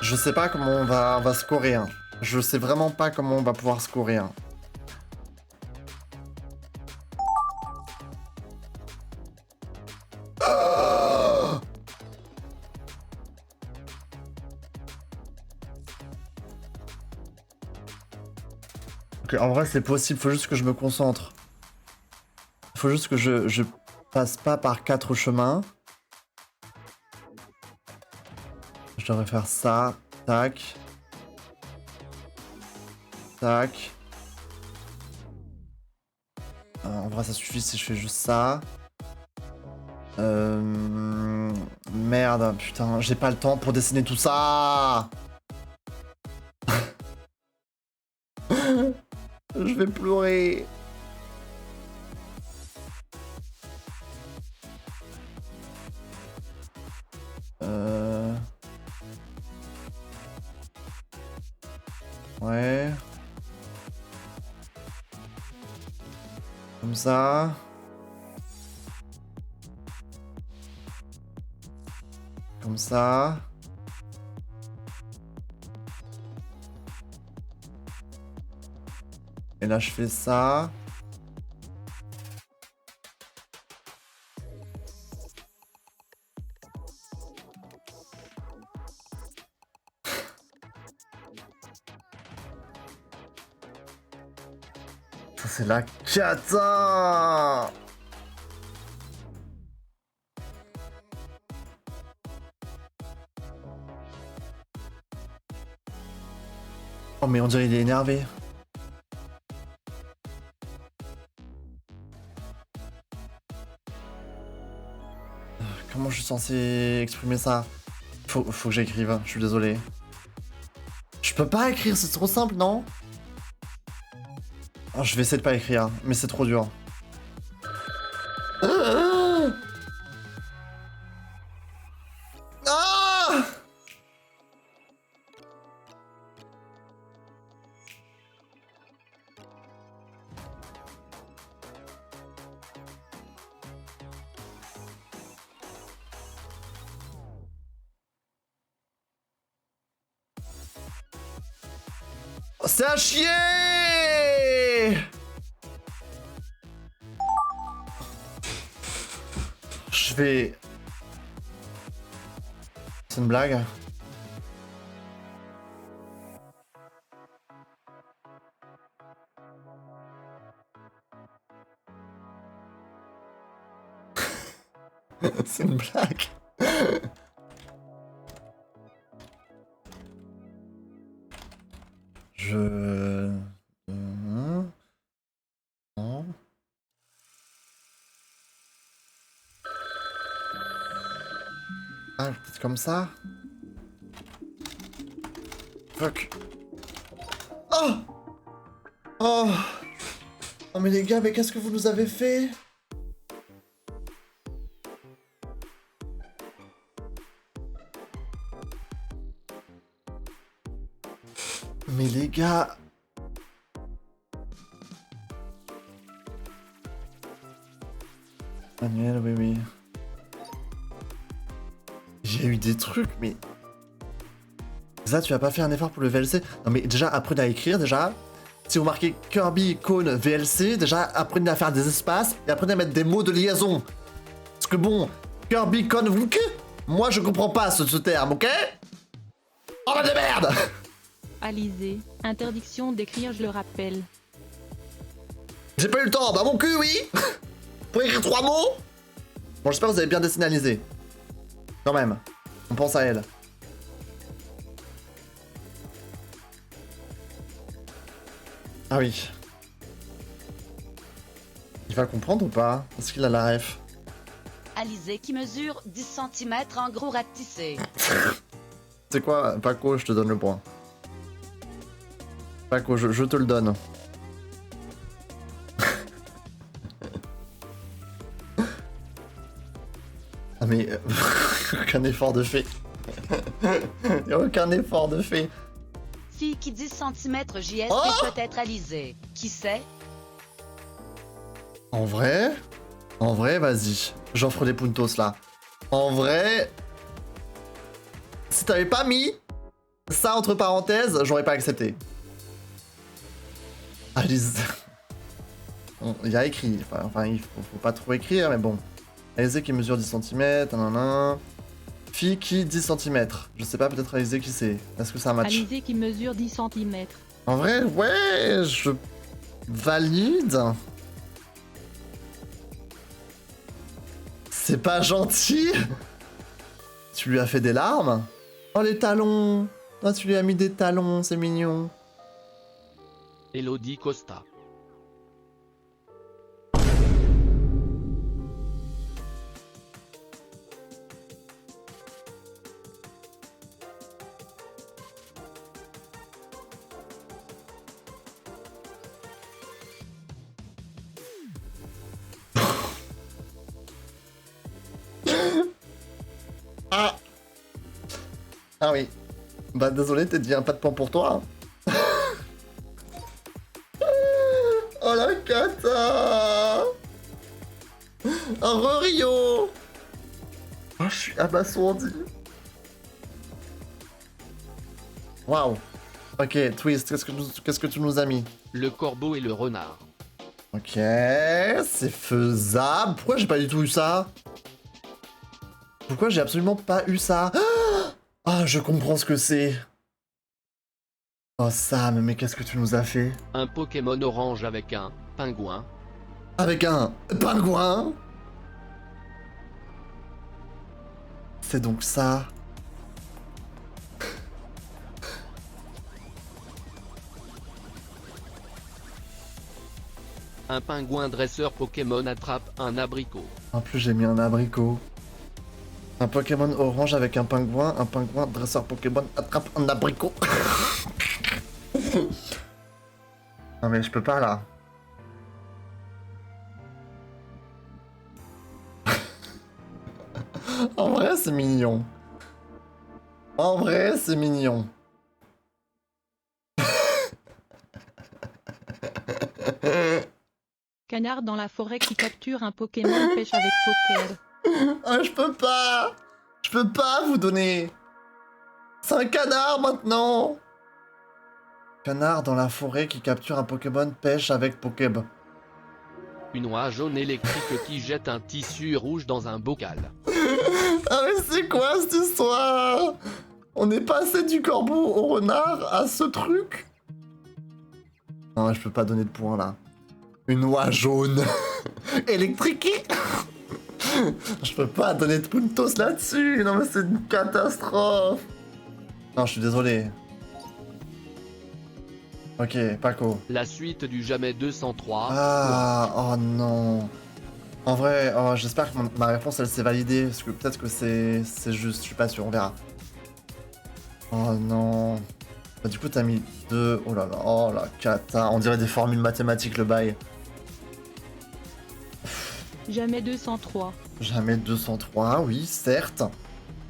S1: Je sais pas comment on va scorer. Hein. Je sais vraiment pas comment on va pouvoir scorer. Hein. Oh ok, en vrai c'est possible, faut juste que je me concentre. Faut juste que je passe pas par 4 chemins. Je devrais faire ça, tac. Tac. En vrai ça suffit si je fais juste ça. Merde, putain, j'ai pas le temps pour dessiner tout ça. Je vais pleurer. Ouais. Comme ça. Comme ça. Et là, je fais ça. Ça, c'est la cata! Oh, mais on dirait qu'il est énervé. Comment je suis censé exprimer ça? Faut que j'écrive, je suis désolé. Je peux pas écrire, c'est trop simple, non? Oh, je vais essayer de pas écrire, mais c'est trop dur. c'est à chier. Je vais... C'est une blague? C'est une blague. Je... Non. Ah, peut-être comme ça. Fuck. Oh! Oh! Oh mais les gars, mais qu'est-ce que vous nous avez fait? Mais les gars... Manuel, oui, oui. J'ai eu des trucs, mais... Ça, tu vas pas faire un effort pour le VLC? Non mais déjà, apprenez à écrire, déjà. Si vous marquez Kirby, Cone, VLC, déjà, apprenez à faire des espaces et apprenez à mettre des mots de liaison. Parce que bon, Kirby, Cone, Vlk, moi je comprends pas ce terme, ok? Oh la de merde!
S4: Alizé, interdiction d'écrire, je le rappelle.
S1: J'ai pas eu le temps, dans mon cul, oui! Pour écrire 3 mots? Bon, j'espère que vous avez bien dessiné Alizé. Quand même, on pense à elle. Ah oui. Il va comprendre ou pas? Est-ce qu'il a la ref?
S2: Alizé qui mesure 10 cm en gros ratissé.
S1: C'est quoi, Paco, je te donne le point. Paco, je te le donne. Ah mais... aucun effort de fait. Y'a aucun effort de fait.
S2: Fille qui 10 cm JSP
S1: Oh!
S2: peut être Alizé. Qui sait?
S1: En vrai, vas-y. J'offre des puntos là. En vrai, si t'avais pas mis ça entre parenthèses, j'aurais pas accepté. Alice. Bon, il y a écrit. Enfin, il faut pas trop écrire, mais bon. Alizé qui mesure 10 cm, nanana. Fille qui 10 cm. Je sais pas, peut-être Alizé qui c'est. Est-ce que ça match?
S4: Alizé qui mesure 10 cm.
S1: En vrai, ouais, je valide. C'est pas gentil. Tu lui as fait des larmes? Oh les talons. Oh, tu lui as mis des talons, c'est mignon.
S3: Elodie Costa.
S1: Ah. Ah oui. Bah désolé, t'es dit un pas de pan pour toi. Oh la cata. Un Rio. Oh, je suis abasourdi. Waouh. Ok, Twist, qu'est-ce que tu nous as mis?
S3: Le corbeau et le renard.
S1: Ok, c'est faisable. Pourquoi j'ai pas du tout eu ça? Pourquoi j'ai absolument pas eu ça? Ah, je comprends ce que c'est. Oh Sam, mais qu'est-ce que tu nous as fait?
S3: Un Pokémon orange avec un pingouin.
S1: Avec un pingouin? C'est donc ça.
S3: Un pingouin dresseur Pokémon attrape un abricot.
S1: En plus, j'ai mis un abricot. Un Pokémon orange avec un pingouin dresseur Pokémon attrape un abricot. Non mais je peux pas là. En vrai, c'est mignon. En vrai, c'est mignon.
S4: Canard dans la forêt qui capture un Pokémon pêche avec poker.
S1: Ah, je peux pas. Je peux pas vous donner. C'est un canard maintenant. Canard dans la forêt qui capture un Pokémon pêche avec Pokéball.
S3: Une oie jaune électrique qui jette un tissu rouge dans un bocal.
S1: Ah mais c'est quoi cette histoire? On est passé du corbeau au renard à ce truc? Non, je peux pas donner de points là. Une oie jaune électrique. Je peux pas donner de puntos là-dessus. Non mais c'est une catastrophe. Non, je suis désolé. Ok, Paco.
S3: La suite du jamais 203.
S1: Ah, oh non. En vrai, oh, j'espère que ma réponse elle s'est validée, parce que peut-être que c'est juste, je suis pas sûr, on verra. Oh non. Bah, du coup t'as mis 2, oh là là, oh la cata, on dirait des formules mathématiques le bail.
S4: Jamais 203.
S1: Jamais 203, oui, certes.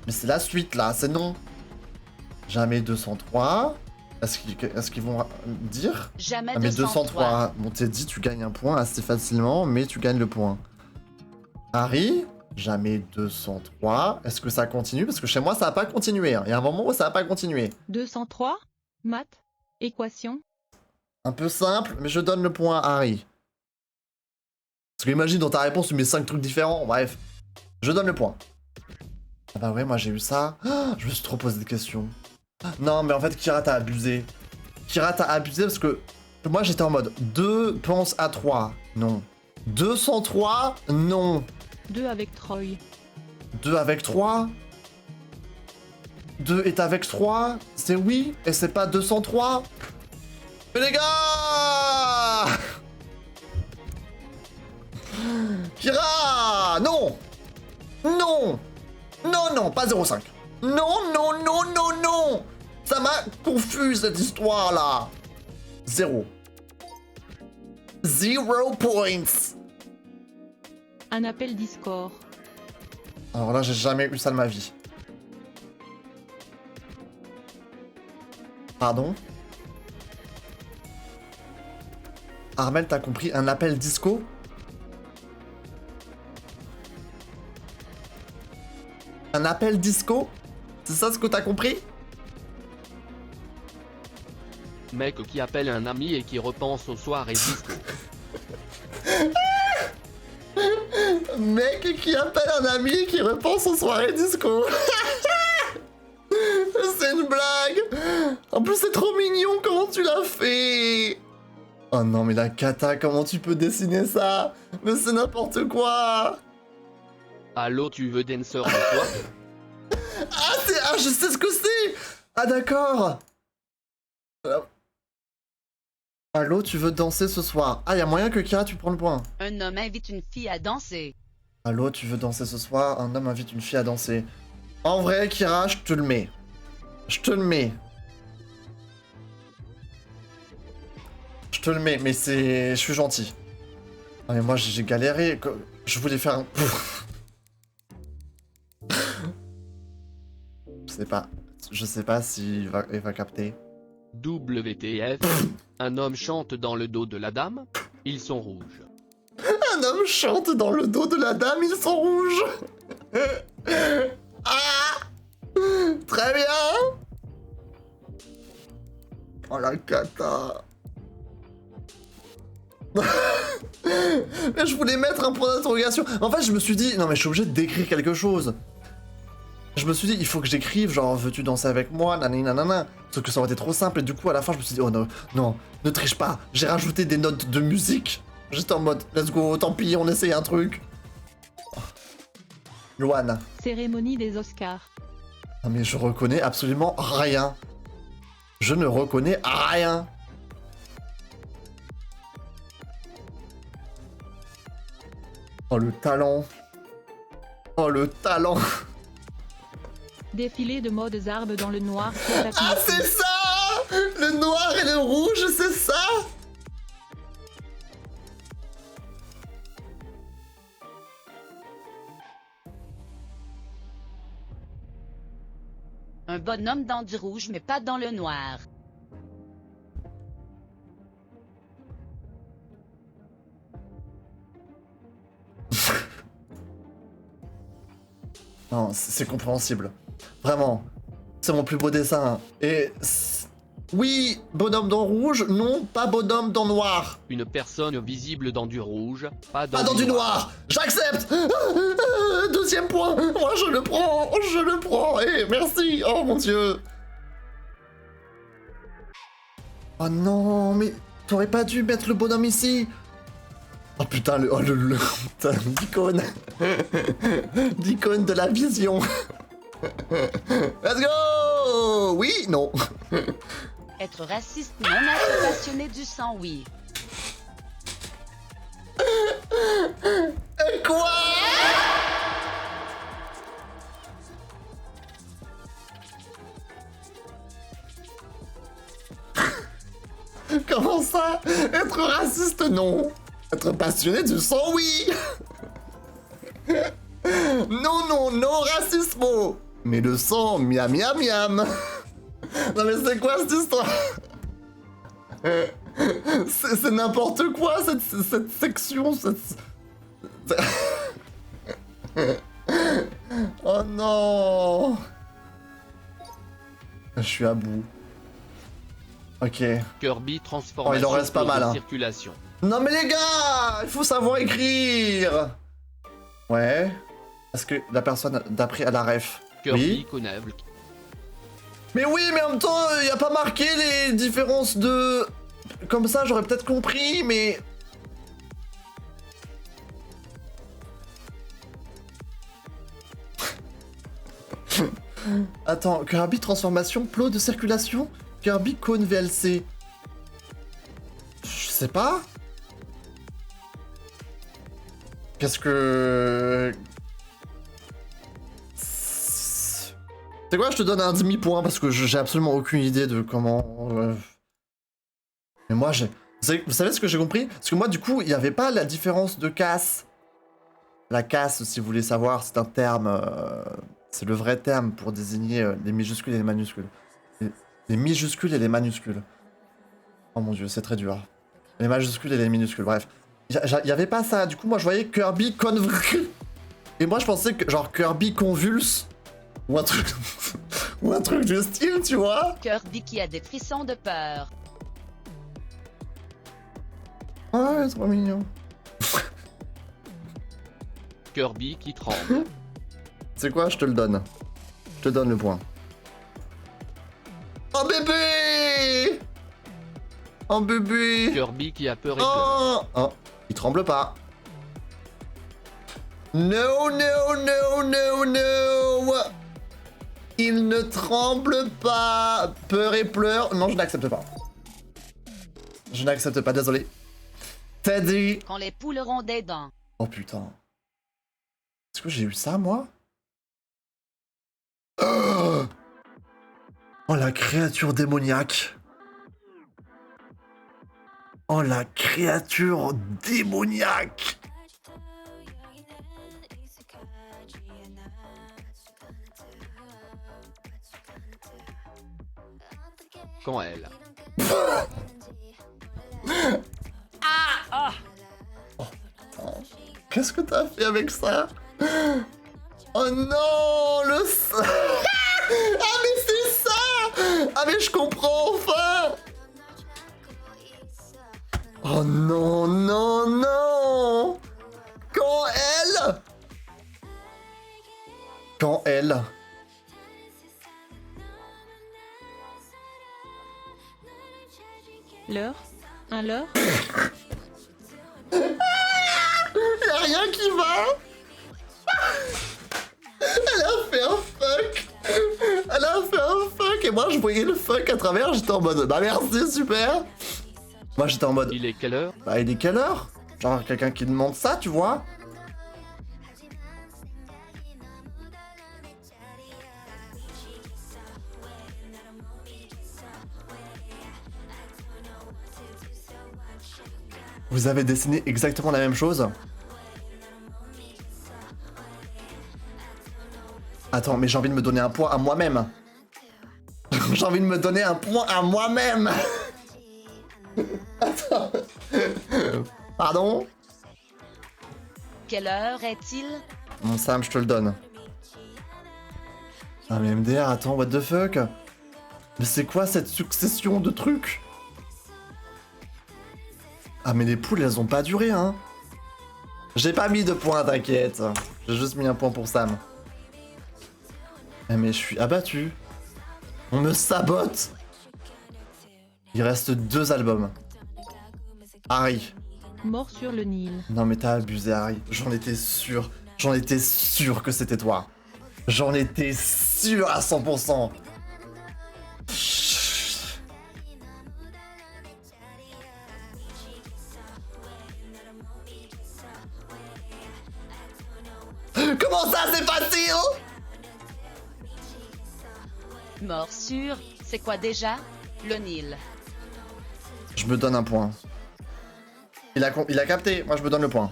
S1: Mais c'est la suite là, c'est non. Jamais 203. Est-ce qu'ils vont dire?
S2: Jamais
S1: Ah mais
S2: 203.
S1: 203. Bon t'es dit tu gagnes un point assez facilement, mais tu gagnes le point. Harry, jamais 203. Est-ce que ça continue? Parce que chez moi ça a pas continué. Hein. Il y a un moment où ça a pas continué.
S4: 203. Maths. Équation.
S1: Un peu simple, mais je donne le point à Harry. Parce que imagine dans ta réponse tu mets 5 trucs différents. Bref, je donne le point. Ah bah ouais, moi j'ai eu ça. Ah, je me suis trop posé de questions. Non mais en fait Kira t'as abusé. Kira t'as abusé parce que moi j'étais en mode 2 pense à 3. Non. 203. Non.
S4: 2 avec Troy.
S1: 2 avec 3. 2 est avec 3. C'est oui. Et c'est pas 203. Mais les gars Kira non. Non. Non, non, pas 0,5. Non, non, non, non, non. Ça m'a confus cette histoire là. 0. 0 points.
S4: Un appel Discord.
S1: Alors là, j'ai jamais eu ça de ma vie. Pardon? Armel, t'as compris? Un appel disco? Un appel disco? C'est ça ce que t'as compris?
S3: Mec qui appelle un ami et qui repense aux soirées disco.
S1: Mec qui appelle un ami qui repense aux soirées disco. C'est une blague. En plus c'est trop mignon, comment tu l'as fait? Oh non mais la cata, comment tu peux dessiner ça? Mais c'est n'importe quoi.
S3: Allô, tu veux dancer de toi?
S1: Ah, je sais ce que c'est. Ah d'accord. Allô, tu veux danser ce soir? Ah, y a moyen que Kira tu prends le point.
S2: Un homme invite une fille à danser.
S1: Allô, tu veux danser ce soir? Un homme invite une fille à danser. En vrai, Kira, je te le mets. Je te le mets. Je te le mets, mais c'est... Je suis gentil. Ah, mais moi, j'ai galéré. Je voulais faire un... Je sais pas s'il va capter.
S3: WTF. Un homme chante dans le dos de la dame. Ils sont rouges.
S1: Un homme chante dans le dos de la dame, ils sont rouges. Ah, très bien. Oh la cata. Mais je voulais mettre un point d'interrogation. En fait, je me suis dit, non mais je suis obligé d'écrire quelque chose. Je me suis dit, il faut que j'écrive, genre, veux-tu danser avec moi, nanani nanana. Sauf que ça aurait été trop simple, et du coup, à la fin, je me suis dit, oh non, non, ne triche pas. J'ai rajouté des notes de musique. J'étais en mode, let's go, tant pis, on essaye un truc. Loane.
S4: Cérémonie des Oscars.
S1: Non mais je reconnais absolument rien. Je ne reconnais rien. Oh le talent. Oh le talent.
S4: Défilé de modes arbres dans le noir.
S1: Ah c'est ça. Le noir et le rouge, c'est ça.
S2: Un bonhomme dans du rouge, mais pas dans le noir.
S1: Non, c'est compréhensible. Vraiment. C'est mon plus beau dessin. Et Oui, bonhomme dans rouge, non, pas bonhomme dans noir.
S3: Une personne visible dans du rouge, pas dans,
S1: Pas dans du noir. J'accepte. Deuxième point. Moi, je le prends. Je le prends. Eh, merci. Oh mon dieu. Oh non, mais t'aurais pas dû mettre le bonhomme ici. Oh putain, putain, l'icône. L'icône de la vision. Let's go. Oui, non.
S2: Être raciste, non être passionné du sang, oui.
S1: Quoi? Comment ça? Être raciste, non. Être passionné du sang, oui. Non, non, non racismo. Mais le sang, miam, miam, miam. Non mais c'est quoi cette histoire? C'est n'importe quoi cette section, Oh non. Je suis à bout. Ok.
S3: Kirby transformation.
S1: Oh, il en reste pas mal, hein.
S3: Circulation.
S1: Non mais les gars, il faut savoir écrire. Ouais. Est-ce que la personne d'après à la ref?
S3: Kirby
S1: Oui.
S3: Conable.
S1: Mais oui, mais en même temps, il n'y a pas marqué les différences de... Comme ça, j'aurais peut-être compris, mais... Attends, Kirby transformation, plot de circulation, Kirby Cone VLC. Je sais pas. Qu'est-ce que... C'est quoi, je te donne un demi-point parce que j'ai absolument aucune idée de comment... Mais moi, j'ai... Vous savez ce que j'ai compris? Parce que moi, du coup, il n'y avait pas la différence de casse. La casse, si vous voulez savoir, c'est un terme... c'est le vrai terme pour désigner les minuscules et les minuscules. Les minuscules et les minuscules. Oh mon dieu, c'est très dur. Les majuscules et les minuscules, bref. Il n'y avait pas ça. Du coup, moi, je voyais Kirby Convulse. Et moi, je pensais que genre Kirby Convulse. Ou un truc... ou un truc du style, tu vois.
S2: Kirby qui a des frissons de peur.
S1: Ouais, c'est trop mignon.
S3: Kirby qui tremble.
S1: C'est quoi, je te le donne. Je te donne le point. Oh bébé! Oh bébé!
S3: Kirby qui a peur et pleure.
S1: Oh! Oh, il tremble pas. No, no, no, no, no! Il ne tremble pas! Peur et pleure. Non, je n'accepte pas. Je n'accepte pas, désolé. Teddy!
S2: Quand les poules auront des dents.
S1: Oh putain. Est-ce que j'ai eu ça, moi? Oh, la créature démoniaque. Oh, la créature démoniaque.
S3: Quand elle.
S1: Qu'est-ce que t'as fait avec ça? Oh non, le... Ah mais c'est ça! Ah mais je comprends enfin! Oh non, non, non! Quand elle... Quand elle...
S4: L'heure? Un leurre?
S1: Y'a rien qui va! Elle a fait un fuck! Elle a fait un fuck et moi je voyais le fuck à travers, j'étais en mode bah merci, super! Moi j'étais en mode
S3: Il est quelle heure?
S1: bah il est quelle heure? Genre quelqu'un qui demande ça, tu vois? Vous avez dessiné exactement la même chose? Attends, mais j'ai envie de me donner un point à moi-même. J'ai envie de me donner un point à moi-même. Attends. Pardon?
S2: Quelle heure est-il?
S1: Mon Sam, je te le donne. Ah mais MDR, attends, what the fuck? Mais c'est quoi cette succession de trucs? Ah mais les poules elles ont pas duré hein. J'ai pas mis de points, t'inquiète. J'ai juste mis un point pour Sam. Eh mais je suis abattu. On me sabote. Il reste 2 albums. Harry.
S4: Mort sur le Nil.
S1: Non mais t'as abusé Harry. J'en étais sûr. J'en étais sûr que c'était toi. J'en étais sûr à 100%. Comment ça c'est facile?
S2: Morsure, c'est quoi déjà? Le Nil.
S1: Je me donne un point. Il a capté, moi je me donne le point.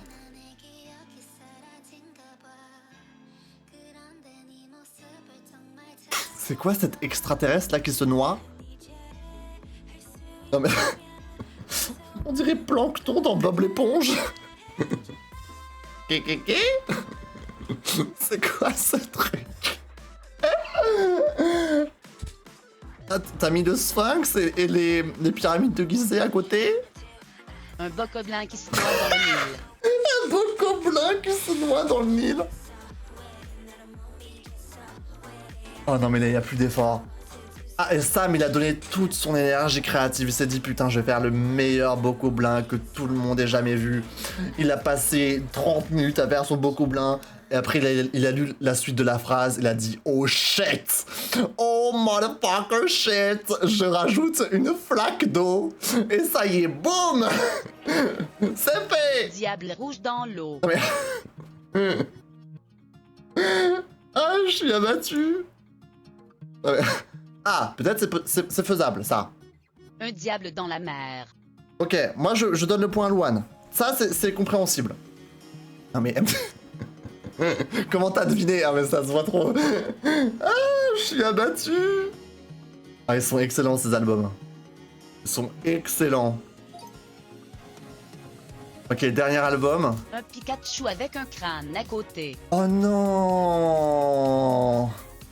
S1: C'est quoi cet extraterrestre là qui se noie? Non mais... On dirait Plancton dans Bob l'éponge. C'est quoi ce truc? Ah, t'as mis le sphinx et les pyramides de Gizeh à côté?
S2: Un bocoblin qui se noie dans le Nil.
S1: Un bocoblin qui se noie dans le Nil. Oh non mais là il n'y a plus d'effort. Ah et Sam il a donné toute son énergie créative. Il s'est dit putain je vais faire le meilleur bocoblin que tout le monde ait jamais vu. Il a passé 30 minutes à faire son bocoblin. Et après il a lu la suite de la phrase. Il a dit oh shit. Oh motherfucker shit. Je rajoute une flaque d'eau. Et ça y est boum. C'est fait.
S2: Diable rouge dans l'eau.
S1: Ah je suis abattu. Ah, peut-être c'est faisable, ça.
S2: Un diable dans la mer.
S1: Ok, moi je donne le point à Louane. Ça, c'est compréhensible. Non mais... Comment t'as deviné? Ah mais ça se voit trop. Ah, je suis abattu. Ah, ils sont excellents ces albums. Ils sont excellents. Ok, dernier album.
S2: Un Pikachu avec un crâne à côté.
S1: Oh non.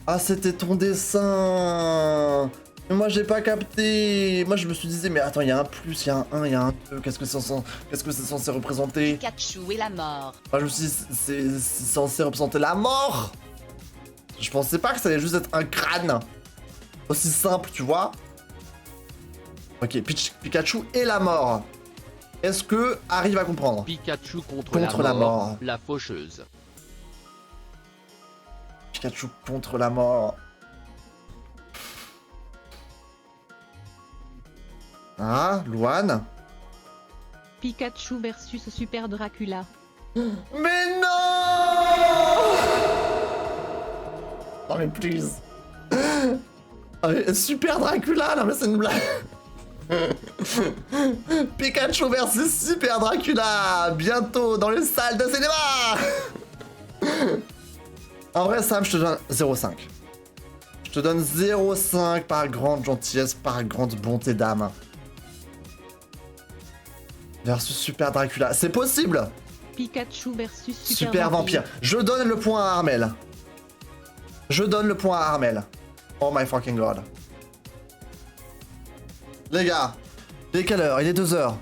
S1: Ah, c'était ton dessin. Mais moi, j'ai pas capté. Moi, je me suis dit, mais attends, il y a un plus, il y a un 1, il y a un 2. Qu'est-ce que c'est censé représenter?
S2: Pikachu et la mort.
S1: Moi, je me suis dit, c'est censé représenter la mort. Je pensais pas que ça allait juste être un crâne. Aussi simple, tu vois. Ok, Pikachu et la mort. Est-ce que Harry va comprendre?
S3: Pikachu contre
S1: la mort.
S3: La faucheuse.
S1: Pikachu contre la mort. Ah, Louane.
S4: Pikachu versus Super Dracula.
S1: Mais non! Non mais please. Ah, mais Super Dracula, non mais c'est une blague. Pikachu versus Super Dracula. Bientôt dans les salles de cinéma. En vrai, Sam, je te donne 0,5. Je te donne 0,5 par grande gentillesse, par grande bonté d'âme. Versus Super Dracula. C'est possible!
S4: Pikachu versus
S1: Super Vampire. Je donne le point à Armel. Je donne le point à Armel. Oh my fucking god. Les gars, il est quelle heure? Il est 2h.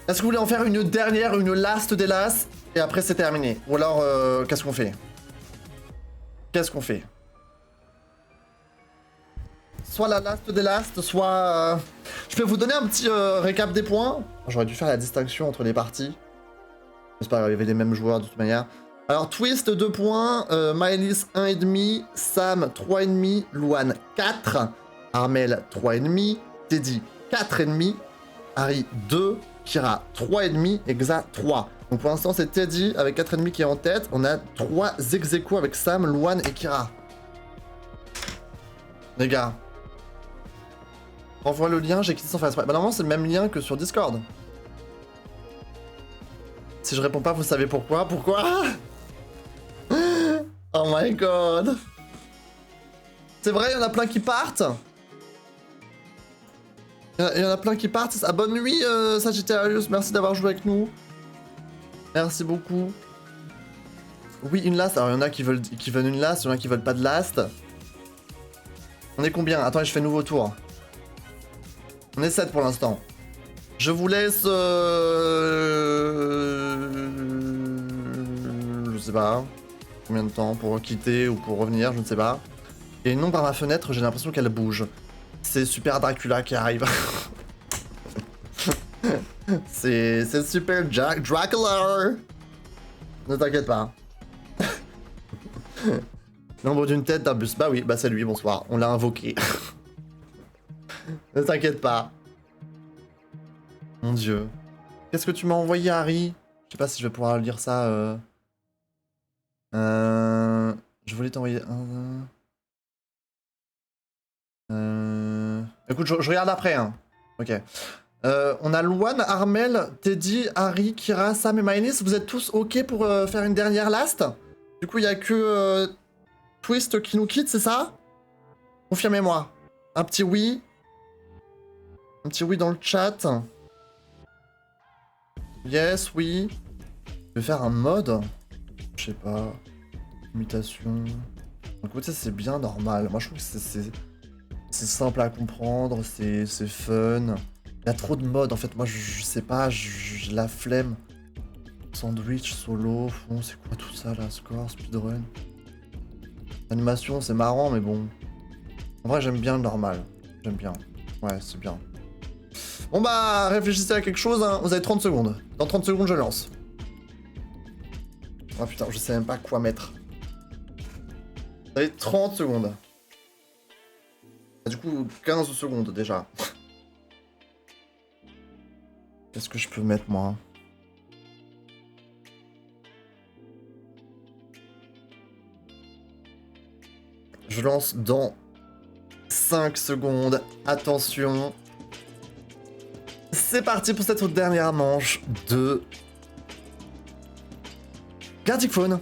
S1: Est-ce que vous voulez en faire une dernière, une last des last, et après c'est terminé? Ou alors, qu'est-ce qu'on fait? Qu'est-ce qu'on fait? Soit la last des last, soit... Je peux vous donner un petit récap des points. J'aurais dû faire la distinction entre les parties. C'est pas grave, il y avait les mêmes joueurs de toute manière. Alors, Twist 2 points, Maëlys 1,5, Sam 3,5, Louane 4, Armel 3,5, Teddy 4,5, Harry 2, Kira 3,5, Exa 3. Donc pour l'instant c'est Teddy avec 4,5 qui est en tête. On a 3 ex-aequo avec Sam, Louane et Kira. Les gars. Envoie le lien, j'ai quitté sans faire exprès. Bah normalement c'est le même lien que sur Discord. Si je réponds pas, vous savez pourquoi? Pourquoi? Oh my god. C'est vrai, il y en a plein qui partent. Il y en a plein qui partent. Ah, bonne nuit Sagittarius, merci d'avoir joué avec nous. Merci beaucoup. Oui, une last. Alors il y en a qui veulent une last, il y en a qui veulent pas de last. On est combien? Attends, je fais nouveau tour. On est 7 pour l'instant. Je vous laisse... Je sais pas. Combien de temps pour quitter ou pour revenir, je ne sais pas. Et non, par ma fenêtre, j'ai l'impression qu'elle bouge. C'est Super Dracula qui arrive. C'est Super Dracula. Ne t'inquiète pas. L'ombre d'une tête d'un bus. Bah oui, bah c'est lui, bonsoir. On l'a invoqué. Ne t'inquiète pas. Mon dieu. Qu'est-ce que tu m'as envoyé, Harry? Je sais pas si je vais pouvoir lire ça. Je voulais t'envoyer un... Écoute, je regarde après, hein. Ok. On a Luan, Armel, Teddy, Harry, Kira, Sam et Maëlys. Vous êtes tous ok pour faire une dernière last? Du coup, il y a que Twist qui nous quitte, c'est ça? Confirmez-moi. Un petit oui. Un petit oui dans le chat. Yes, oui. Je vais faire un mode. Je sais pas. Mutation. Écoutez, c'est bien normal. Moi, je trouve que c'est simple à comprendre, c'est fun. Il y a trop de modes en fait. Moi, je sais pas, j'ai la flemme. Sandwich, solo, fond, c'est quoi tout ça là? Score, speedrun. Animation, c'est marrant, mais bon. En vrai, j'aime bien le normal. J'aime bien. Ouais, c'est bien. Bon bah, réfléchissez à quelque chose, hein. Vous avez 30 secondes. Dans 30 secondes, je lance. Oh putain, je sais même pas quoi mettre. Vous avez 30 secondes. Du coup, 15 secondes déjà. Qu'est-ce que je peux mettre, moi? Je lance dans 5 secondes. Attention. C'est parti pour cette dernière manche de Gartic Phone.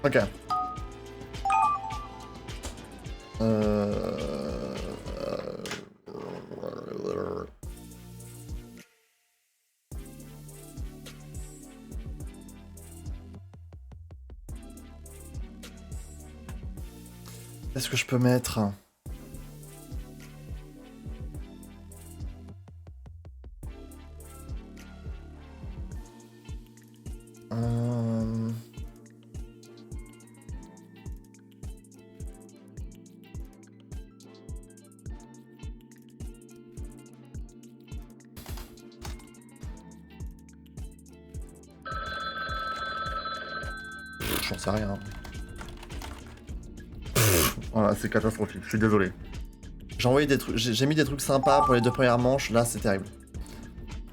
S1: Ok. Qu'est-ce que je peux mettre? J'en sais rien. Voilà, c'est catastrophique, je suis désolé. J'ai envoyé des trucs, j'ai mis des trucs sympas pour les 2 premières manches, là c'est terrible.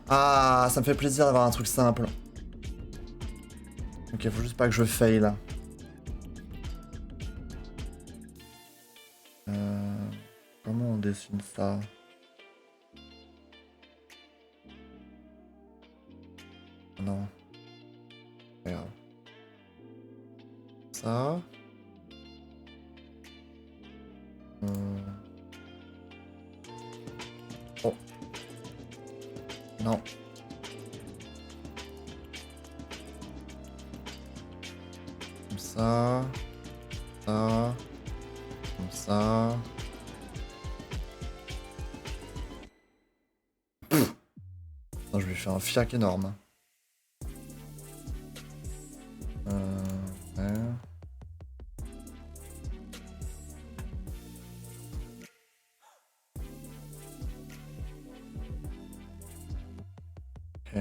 S1: Ah, ça me fait plaisir d'avoir un truc simple. Ok, faut juste pas que je fail. Comment on dessine ça? Non. Regarde. Ça. Oh. Non. Comme ça. Ça. Comme ça. Non, je lui fais un fiac énorme. Ouais. Ok.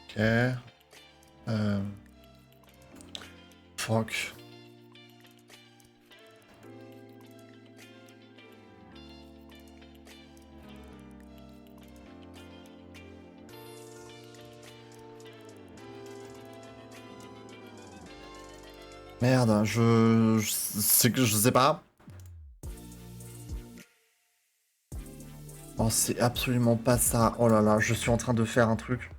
S1: Ok. Fuck. Merde, c'est que je sais pas. Oh, c'est absolument pas ça. Oh là là, je suis en train de faire un truc.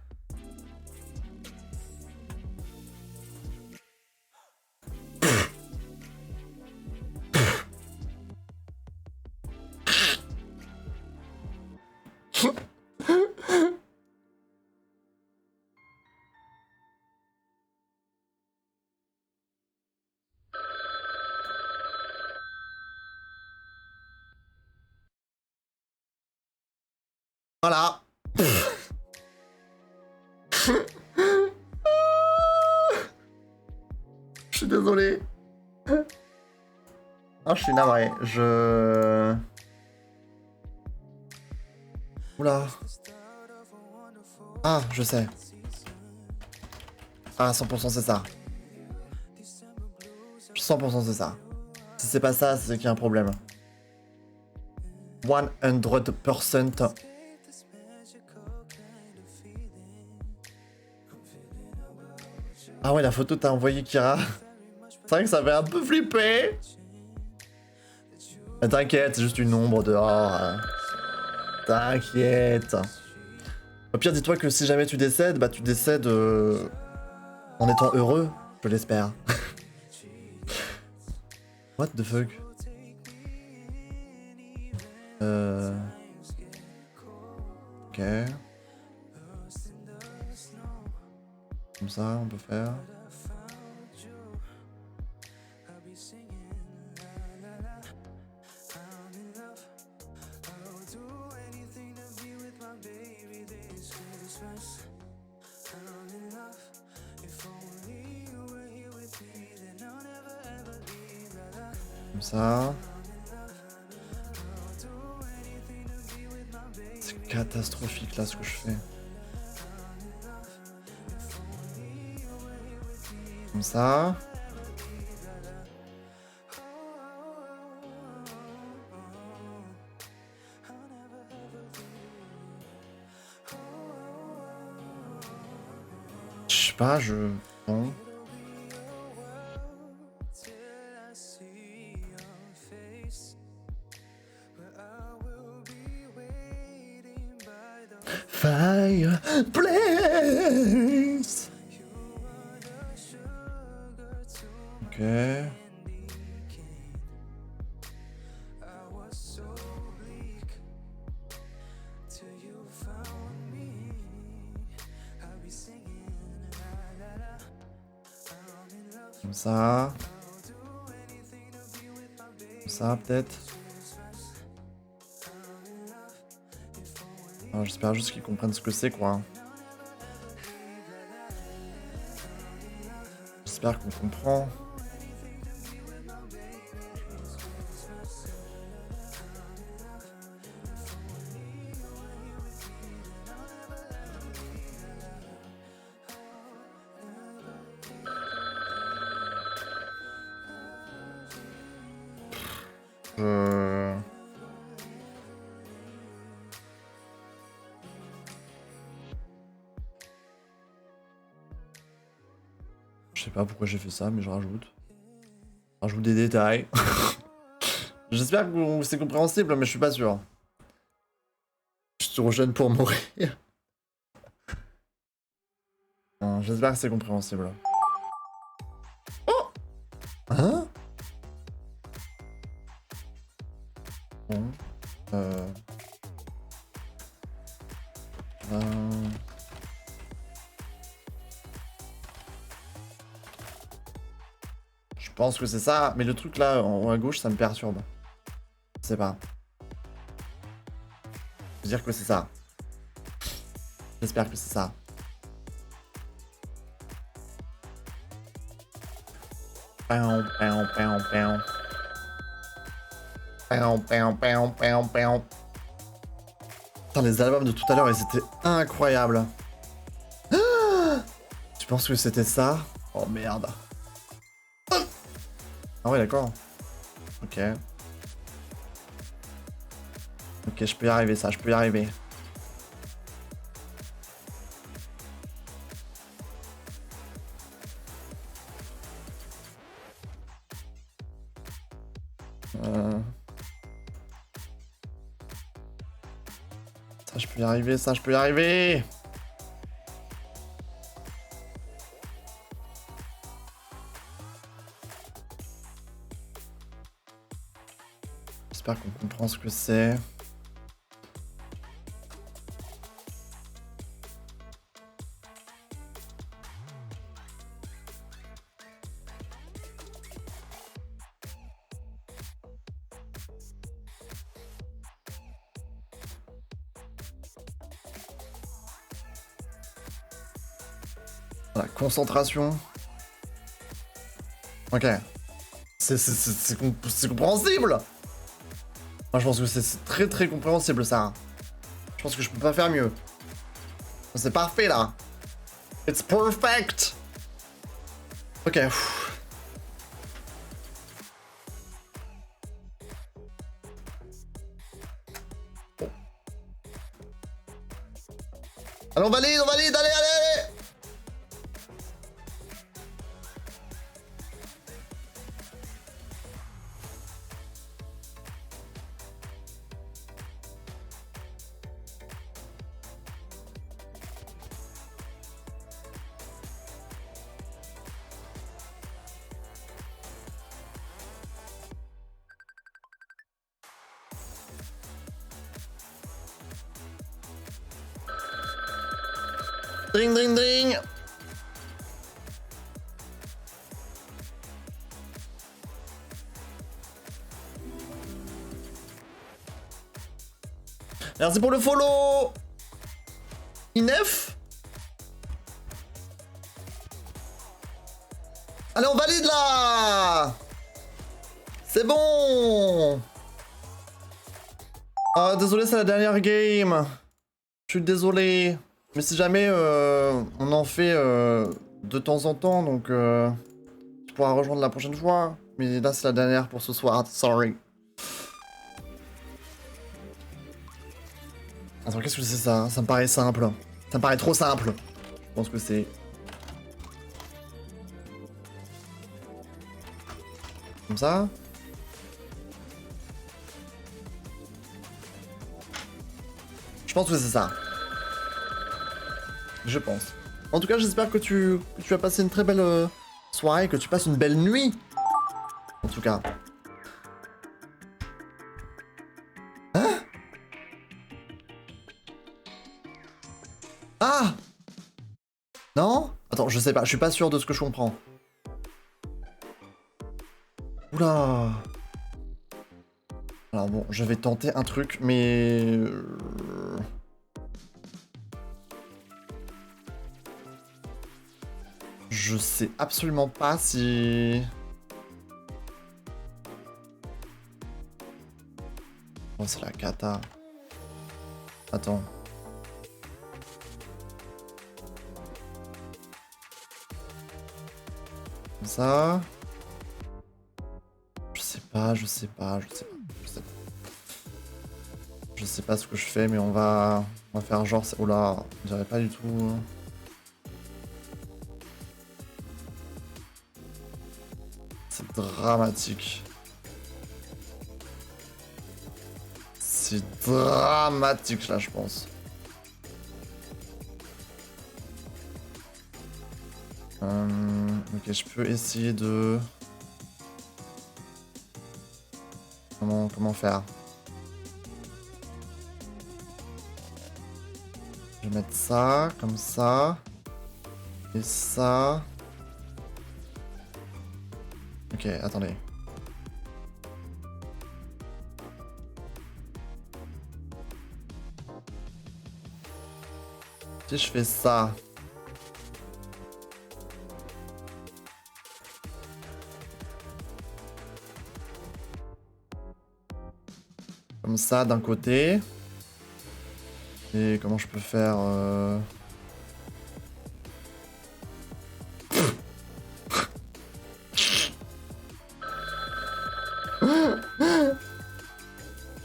S1: Voilà. Je suis désolé. Ah, je suis navré. Oula. Ah, je sais. Ah, 100% c'est ça. 100% c'est ça. Si c'est pas ça, c'est qu'il y a un problème. 100%. Ah ouais, la photo t'as envoyé Kira. C'est vrai que ça fait un peu flipper. Mais t'inquiète, c'est juste une ombre dehors. T'inquiète. Au pire, dis-toi que si jamais tu décèdes, bah tu décèdes en étant heureux, je l'espère. What the fuck? Ok. Comme ça, on peut faire. Comme ça. C'est catastrophique là ce que je fais. Comme ça. Je sais pas, bon. Fireplace. Ok. Comme ça. Comme ça, peut-être. J'espère juste qu'ils comprennent ce que c'est, quoi. J'espère qu'on comprend. Je sais pas pourquoi j'ai fait ça, mais je rajoute. Je rajoute des détails. J'espère que c'est compréhensible, mais je suis pas sûr. Je suis trop jeune pour mourir. J'espère que c'est compréhensible. Oh! Hein? Bon. Je pense que c'est ça, mais le truc là en haut à gauche ça me perturbe. Je sais pas. Je veux dire que c'est ça. J'espère que c'est ça. Putain, les albums de tout à l'heure, ils étaient incroyables. Tu penses que c'était ça? Oh merde. Ah ouais, d'accord. Ok. Ok, je peux y arriver, ça, je peux y arriver. Ça, je peux y arriver, ça, je peux y arriver. J'espère qu'on comprend ce que c'est. Voilà, concentration. Ok. C'est compréhensible. Moi je pense que c'est très très compréhensible ça. Je pense que je peux pas faire mieux. C'est parfait là. It's perfect. Ok. Bon. Allez, on valide, allez, allez. Dring, dring, dring. Merci pour le follow. Inef. Allez, on valide là. C'est bon. Ah, désolé, c'est la dernière game. Je suis désolé. Mais si jamais on en fait de temps en temps, donc tu pourras rejoindre la prochaine fois. Mais là, c'est la dernière pour ce soir. Sorry. Attends, qu'est-ce que c'est ça? Ça me paraît simple. Ça me paraît trop simple. Je pense que c'est... Comme ça. Je pense que c'est ça. Je pense. En tout cas, j'espère que tu as passé une très belle soirée, que tu passes une belle nuit. En tout cas. Hein? Ah! Non? Attends, je sais pas, je suis pas sûr de ce que je comprends. Oula! Alors bon, je vais tenter un truc, mais... Je sais absolument pas si... Oh, c'est la cata. Attends. Comme ça. Je sais pas. Je sais pas ce que je fais, mais on va faire genre... Oh là, on dirait pas du tout... C'est dramatique. C'est dramatique là, je pense. Ok, je peux essayer de... Comment faire? Je vais mettre ça, comme ça. Et ça... Ok, attendez. Si je fais ça... Comme ça d'un côté. Et comment je peux faire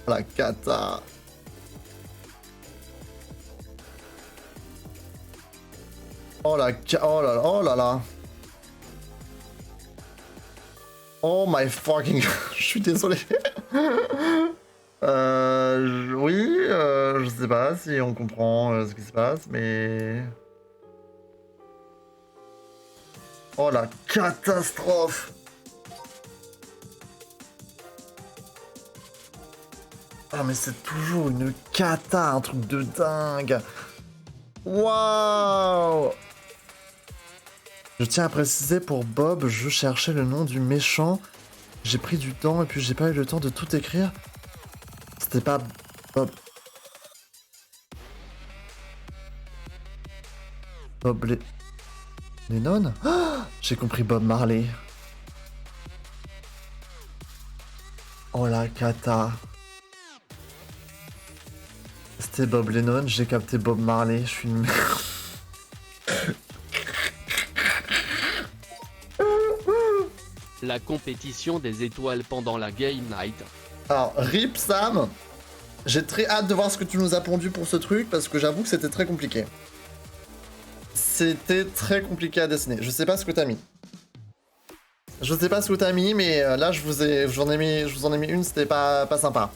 S1: La cata. Oh la oh là là, oh là là. Oh my fucking... Je suis désolé. Oui, je sais pas si on comprend ce qui se passe, mais... Oh la catastrophe. Ah mais c'est toujours une cata, un truc de dingue. Waouh. Je tiens à préciser pour Bob, je cherchais le nom du méchant. J'ai pris du temps et puis j'ai pas eu le temps de tout écrire. C'était pas Bob. Bob les... Lennon? Oh, j'ai compris Bob Marley. Oh la cata. C'était Bob Lennon, j'ai capté Bob Marley, je suis une merde.
S3: La compétition des étoiles pendant la Game Night.
S1: Alors, Rip Sam, j'ai très hâte de voir ce que tu nous as pondu pour ce truc parce que j'avoue que c'était très compliqué. C'était très compliqué à dessiner. Je sais pas ce que t'as mis. Je sais pas ce que t'as mis, mais là je vous en ai mis une, c'était pas sympa.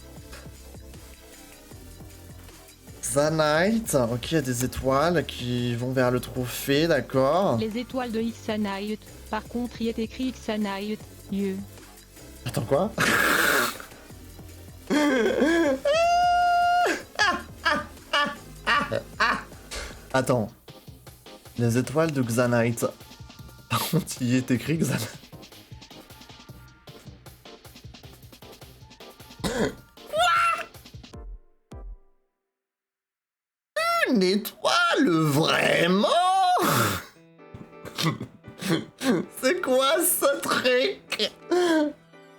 S1: Zanite, ok, il y a des étoiles qui vont vers le trophée, d'accord.
S4: Les étoiles de Ixanite. Par contre, il est écrit Ixanite. Mieux.
S1: Attends, quoi? Attends. Les étoiles de Xanite. Par contre, il y est écrit Xanite. Une étoile, vraiment? C'est quoi ce truc?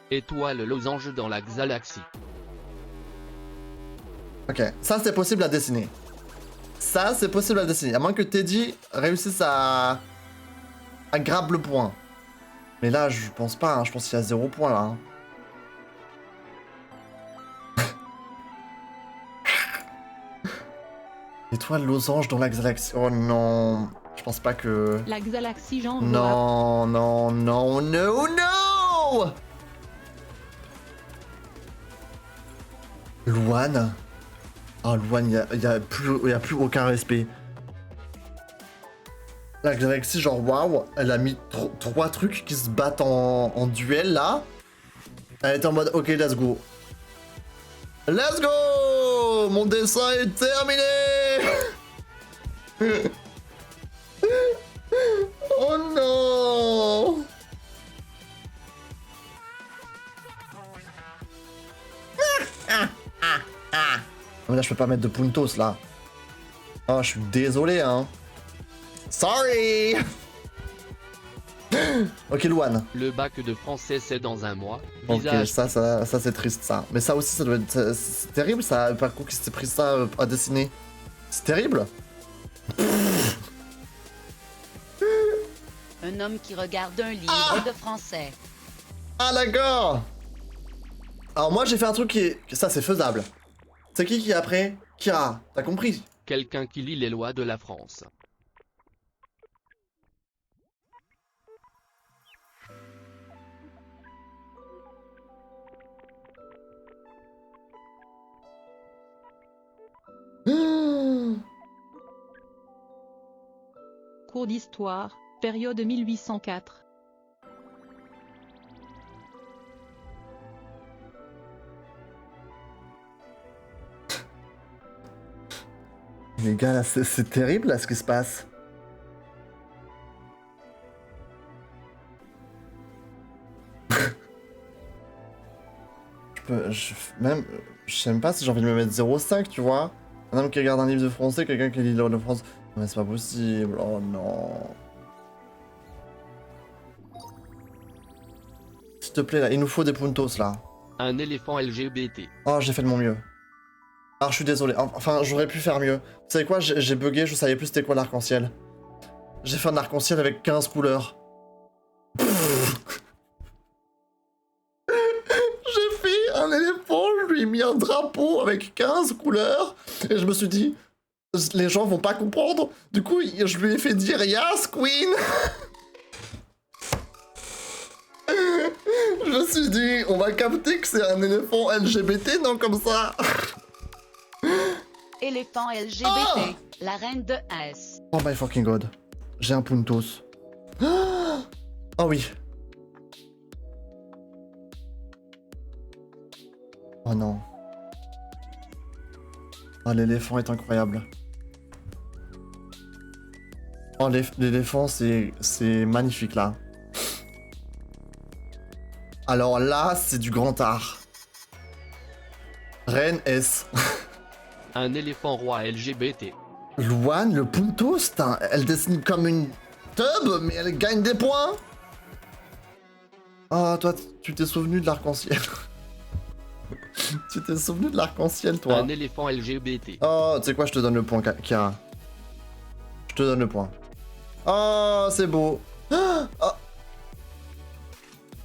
S3: Étoile losange dans la galaxie.
S1: Ok, ça c'est possible à dessiner. Ça c'est possible à dessiner. À moins que Teddy réussisse à grab le point. Mais là je pense pas, hein. Je pense qu'il y a 0 point là. Hein. Étoile losange dans la galaxie. Oh non. Je pense pas que...
S4: La galaxie genre.
S1: Non, non, non, no, no! Luan? Oh, Luan, y a plus aucun respect. La galaxie, genre, waouh, elle a mis 3 trucs qui se battent en duel, là. Elle était en mode, ok, let's go. Let's go! Mon dessin est terminé! Oh non! Mais là je peux pas mettre de puntos là. Oh je suis désolé hein. Sorry. Ok Luan.
S3: Le bac de français c'est dans un mois.
S1: Ok
S3: Visage
S1: ça c'est triste ça. Mais ça aussi ça doit être... C'est terrible ça, par contre qui s'est pris ça à dessiner. C'est terrible.
S2: Un homme qui regarde un livre de français.
S1: Ah d'accord. Alors moi j'ai fait un truc qui est... Ça c'est faisable. C'est qui est après? Kira, t'as compris?
S3: quelqu'un qui lit les lois de la France.
S4: Cours d'histoire, période 1804.
S1: Les gars, là, c'est terrible, là, ce qui se passe. Je sais même pas si j'ai envie de me mettre 0,5, tu vois. Un homme qui regarde un livre de français, quelqu'un qui lit le livre de France. Mais c'est pas possible, oh non. S'il te plaît, là, il nous faut des puntos, là.
S3: Un éléphant LGBT.
S1: Oh, j'ai fait de mon mieux. Alors, je suis désolé. Enfin, j'aurais pu faire mieux. Vous savez quoi, j'ai bugué, je savais plus c'était quoi l'arc-en-ciel. J'ai fait un arc-en-ciel avec 15 couleurs. J'ai fait un éléphant, je lui ai mis un drapeau avec 15 couleurs. Et je me suis dit, les gens vont pas comprendre. Du coup, je lui ai fait dire Yes, Queen. Je me suis dit, on va capter que c'est un éléphant LGBT, non comme ça.
S2: Éléphant LGBT, la reine de S.
S1: Oh my fucking god. J'ai un puntos. Oh oui. Oh non. Oh l'éléphant est incroyable. Oh l'éléphant c'est magnifique là. Alors là c'est du grand art. Reine S.
S3: Un éléphant roi LGBT.
S1: Luan, le puntos, elle dessine comme une Tub, mais elle gagne des points. Oh, toi, tu t'es souvenu de l'arc-en-ciel. Tu t'es souvenu de l'arc-en-ciel, toi.
S3: Un éléphant LGBT.
S1: Oh, tu sais quoi, je te donne le point, Kira. Je te donne le point. Oh, c'est beau. Oh.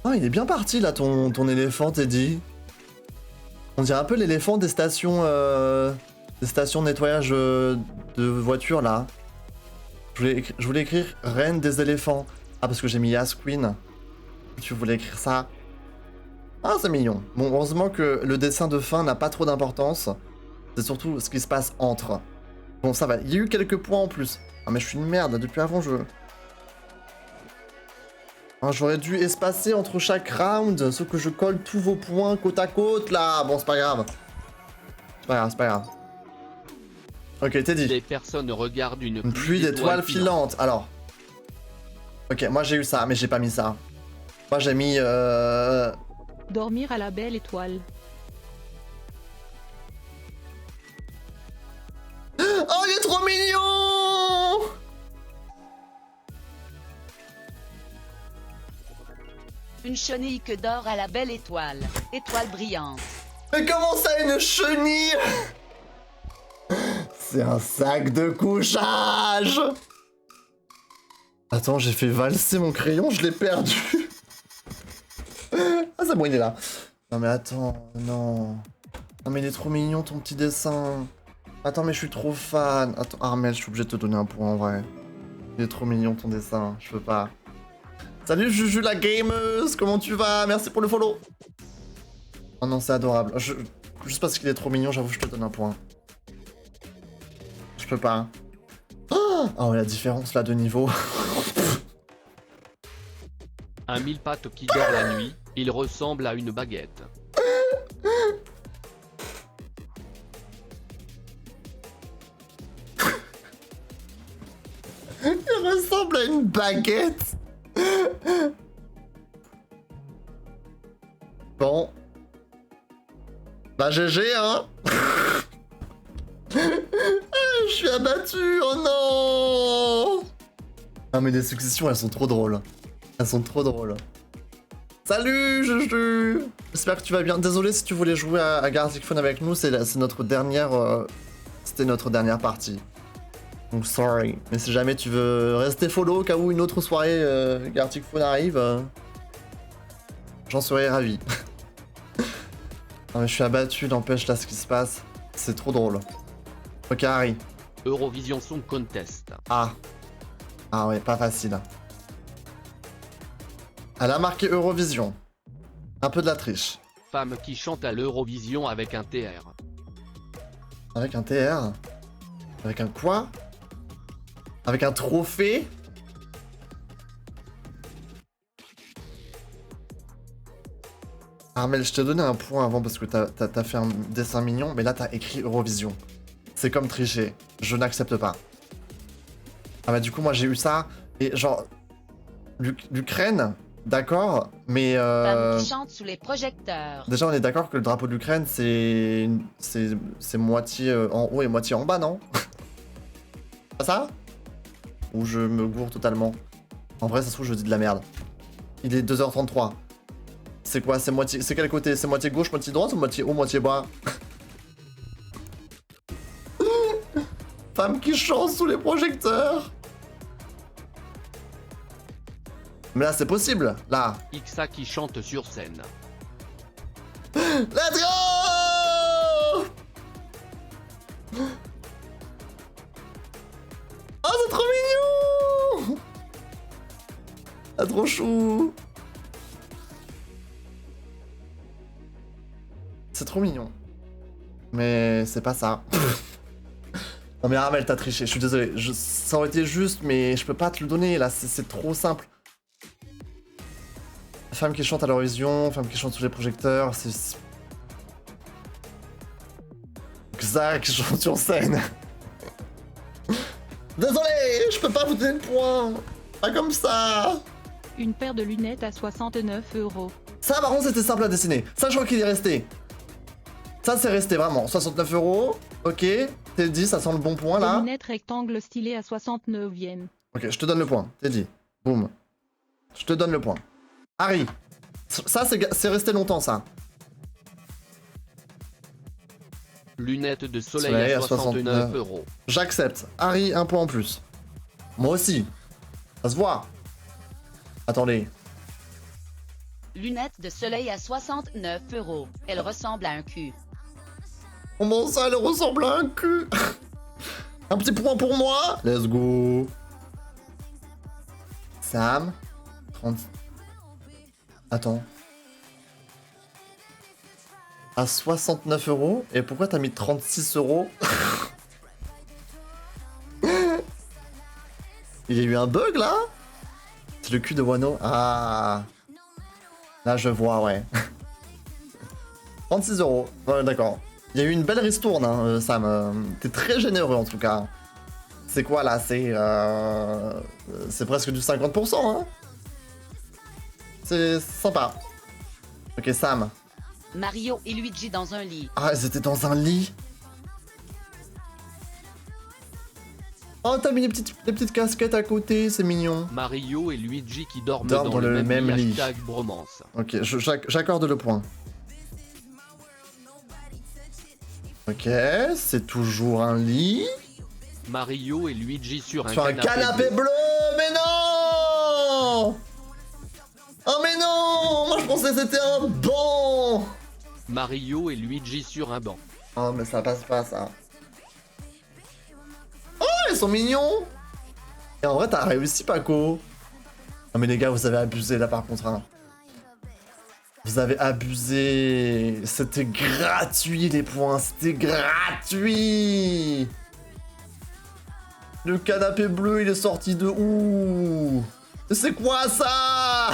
S1: Oh, il est bien parti, là, ton éléphant, Teddy. On dirait un peu l'éléphant des stations de nettoyage de voitures, là. Je voulais écrire Reine des éléphants. Ah, parce que j'ai mis Yas Queen. Tu voulais écrire ça. Ah, c'est mignon. Bon, heureusement que le dessin de fin n'a pas trop d'importance. C'est surtout ce qui se passe entre. Bon, ça va. Il y a eu quelques points en plus. Ah, mais je suis une merde. Depuis avant, Ah, j'aurais dû espacer entre chaque round, sauf que je colle tous vos points côte à côte, là. Bon, c'est pas grave. C'est pas grave, c'est pas grave. Ok, Teddy.
S3: Les personnes regardent une
S1: Pluie d'étoiles filantes. Alors. Ok, moi j'ai eu ça, mais j'ai pas mis ça. Moi j'ai mis...
S4: Dormir à la belle étoile.
S1: Oh, il est trop mignon!
S2: Une chenille que dort à la belle étoile. Étoile brillante.
S1: Mais comment ça, une chenille? C'est un sac de couchage! Attends, j'ai fait valser mon crayon, je l'ai perdu. Ah, c'est bon, il est là. Non mais attends, non. Non mais il est trop mignon ton petit dessin. Attends, mais je suis trop fan. Attends, Armel, je suis obligé de te donner un point en vrai. Il est trop mignon ton dessin, je peux pas. Salut Juju la gameuse, comment tu vas? Merci pour le follow. Oh non, c'est adorable. Juste parce qu'il est trop mignon, j'avoue, je te donne un point. Je peux pas. Oh, la différence là de niveau.
S3: Un mille pattes qui dort la nuit, il ressemble à une baguette.
S1: Il ressemble à une baguette. Bon. Bah GG, hein. Je suis abattu, oh non. Ah mais les successions, elles sont trop drôles. Elles sont trop drôles. Salut Juju. J'espère que tu vas bien. Désolé si tu voulais jouer à Gartic Phone avec nous, c'est notre dernière... C'était notre dernière partie. Donc sorry. Mais si jamais tu veux rester follow au cas où une autre soirée Gartic Phone arrive, j'en serais ravi. Non mais je suis abattu, n'empêche là ce qui se passe. C'est trop drôle. Ok Harry.
S3: Eurovision Song Contest.
S1: Ah. Ah ouais, pas facile. Elle a marqué Eurovision. Un peu de la triche.
S3: Femme qui chante à l'Eurovision avec un TR.
S1: Avec un TR? Avec un quoi? Avec un trophée? Armel, je t'ai donné un point avant parce que t'as fait un dessin mignon, mais là t'as écrit Eurovision. C'est comme tricher. Je n'accepte pas. Ah bah du coup moi j'ai eu ça, et genre... L'Ukraine, d'accord, mais
S2: Femme qui chante sous les projecteurs.
S1: déjà on est d'accord que le drapeau de l'Ukraine c'est moitié en haut et moitié en bas, non? Pas ça? Ou je me gourre totalement? En vrai ça se trouve je dis de la merde. Il est 2h33. C'est quoi? C'est moitié... C'est quel côté? C'est moitié gauche, moitié droite ou moitié haut, moitié bas? Femme qui chante sous les projecteurs. Mais là c'est possible, là.
S3: Ixa qui chante sur scène.
S1: Let's go! Oh c'est trop mignon! Ah trop chou! C'est trop mignon. Mais c'est pas ça. Non mais Armel t'as triché, je suis désolé. Ça aurait été juste mais je peux pas te le donner là, c'est trop simple. Femme qui chante à l'Eurovision, femme qui chante sous les projecteurs, c'est... Xac qui chante sur scène. Désolé, je peux pas vous donner le point. Pas comme ça.
S4: Une paire de lunettes à 69 €.
S1: Ça par contre c'était simple à dessiner. Ça je crois qu'il est resté. Ça c'est resté vraiment. 69 €. Ok. T'es dit, ça sent le bon point
S4: Des
S1: là.
S4: lunettes rectangles stylées à 69e.
S1: Ok, je te donne le point. Teddy. Boum. Je te donne le point. Harry. Ça, c'est resté longtemps, ça.
S3: Lunettes de soleil
S1: Soleil
S3: à
S1: à
S3: 69 €.
S1: J'accepte. Harry, un point en plus. Moi aussi. Ça se voit. Attendez.
S2: Lunettes de soleil à 69 €. Elle ressemble à un cul.
S1: Comment ça, elle ressemble à un cul? Un petit point pour moi. Let's go. Sam. 30... Attends. À 69 €. Et pourquoi t'as mis 36 €? Il y a eu un bug là? C'est le cul de Wano. Ah. Là je vois, ouais. 36 €. Ouais, d'accord. Il y a eu une belle ristourne, hein, Sam. T'es très généreux en tout cas. C'est quoi là? C'est presque du 50%, hein? C'est sympa. Ok, Sam.
S2: Mario et Luigi dans un lit.
S1: Ah, ils étaient dans un lit. Oh, t'as mis les petites casquettes à côté, c'est mignon.
S3: Mario et Luigi qui dorment
S1: Dorment
S3: dans le même lit. Hashtag bromance.
S1: Ok, j'accorde le point. Ok, c'est toujours un lit.
S3: Mario et Luigi sur un
S1: Sur un
S3: canapé
S1: canapé bleu, mais non! Oh mais non! Moi je pensais que c'était un banc!
S3: Mario et Luigi sur un banc.
S1: Oh mais ça passe pas ça. Oh ils sont mignons! Et en vrai t'as réussi Paco. Non mais les gars vous avez abusé là par contre hein. Vous avez abusé. C'était gratuit les points, c'était gratuit! Le canapé bleu il est sorti de où? C'est quoi ça?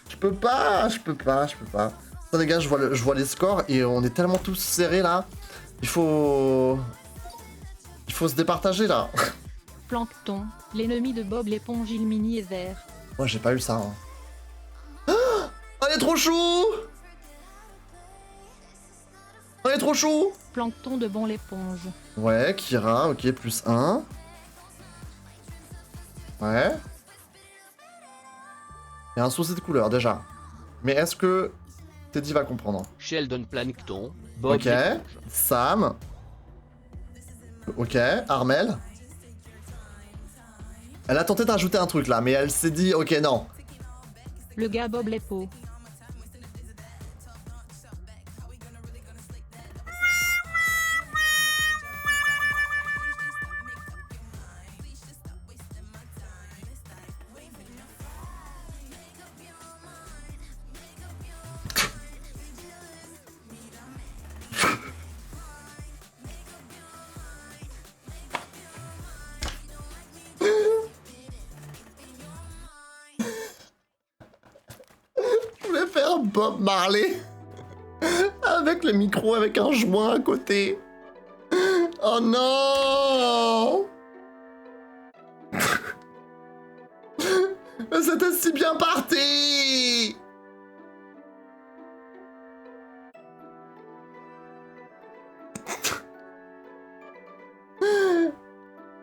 S1: Je peux pas. Attends les gars, je vois les scores et on est tellement tous serrés là. Il faut se départager là.
S4: Plancton, l'ennemi de Bob l'éponge il mini est vert.
S1: Moi j'ai pas eu ça. Hein. Oh, elle est trop chou. Elle est trop chou.
S4: Plancton de Bon l'éponge.
S1: Ouais, Kira, ok, plus 1. Ouais. Il y a un souci de couleur déjà. Mais est-ce que Teddy va comprendre?
S3: Sheldon Plankton. Bob
S1: Ok.
S3: l'éponge.
S1: Sam. Ok. Armel. Elle a tenté de rajouter un truc là, mais elle s'est dit ok non.
S4: Le gars Bob l'épaule.
S1: Je voulais faire Bob Marley. Avec le micro, avec un joint à côté. Oh non. Mais c'était si bien parti.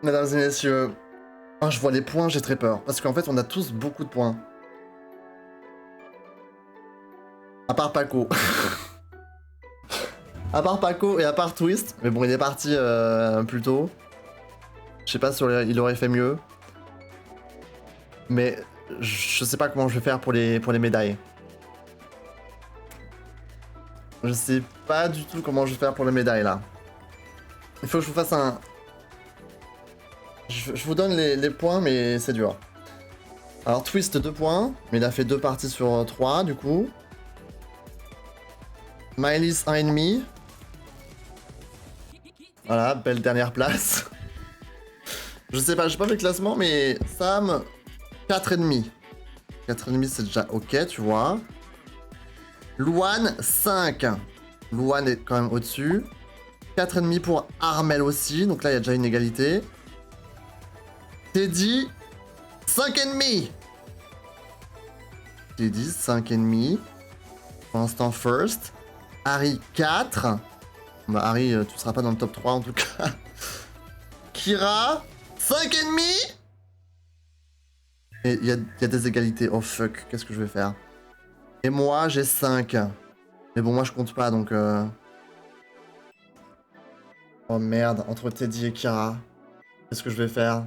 S1: Mesdames et messieurs, oh, je vois les points, j'ai très peur. Parce qu'en fait, on a tous beaucoup de points. À part Paco. À part Paco et à part Twist. Mais bon, il est parti plus tôt. Je sais pas si il aurait fait mieux. Mais je sais pas comment je vais faire pour les médailles. Je sais pas du tout comment je vais faire pour les médailles là. Il faut que je vous fasse un... Je vous donne les points, mais c'est dur. Alors Twist 2 points, mais il a fait 2 parties sur 3 du coup. Mylis 1,5. Voilà, belle dernière place. Je sais pas, j'ai pas fait le classement, mais Sam, 4,5. 4,5 c'est déjà ok, tu vois. Louane, 5. Louane est quand même au-dessus. 4,5 pour Armel aussi, donc là il y a déjà une égalité. Teddy, 5,5. Teddy, 5,5. Pour l'instant, first. Harry, 4. Bah, Harry, tu seras pas dans le top 3 en tout cas. Kira, 5,5. Et il y a des égalités. Oh fuck, qu'est-ce que je vais faire? Et moi, j'ai 5. Mais bon, moi, je compte pas, donc... Oh merde, entre Teddy et Kira. Qu'est-ce que je vais faire?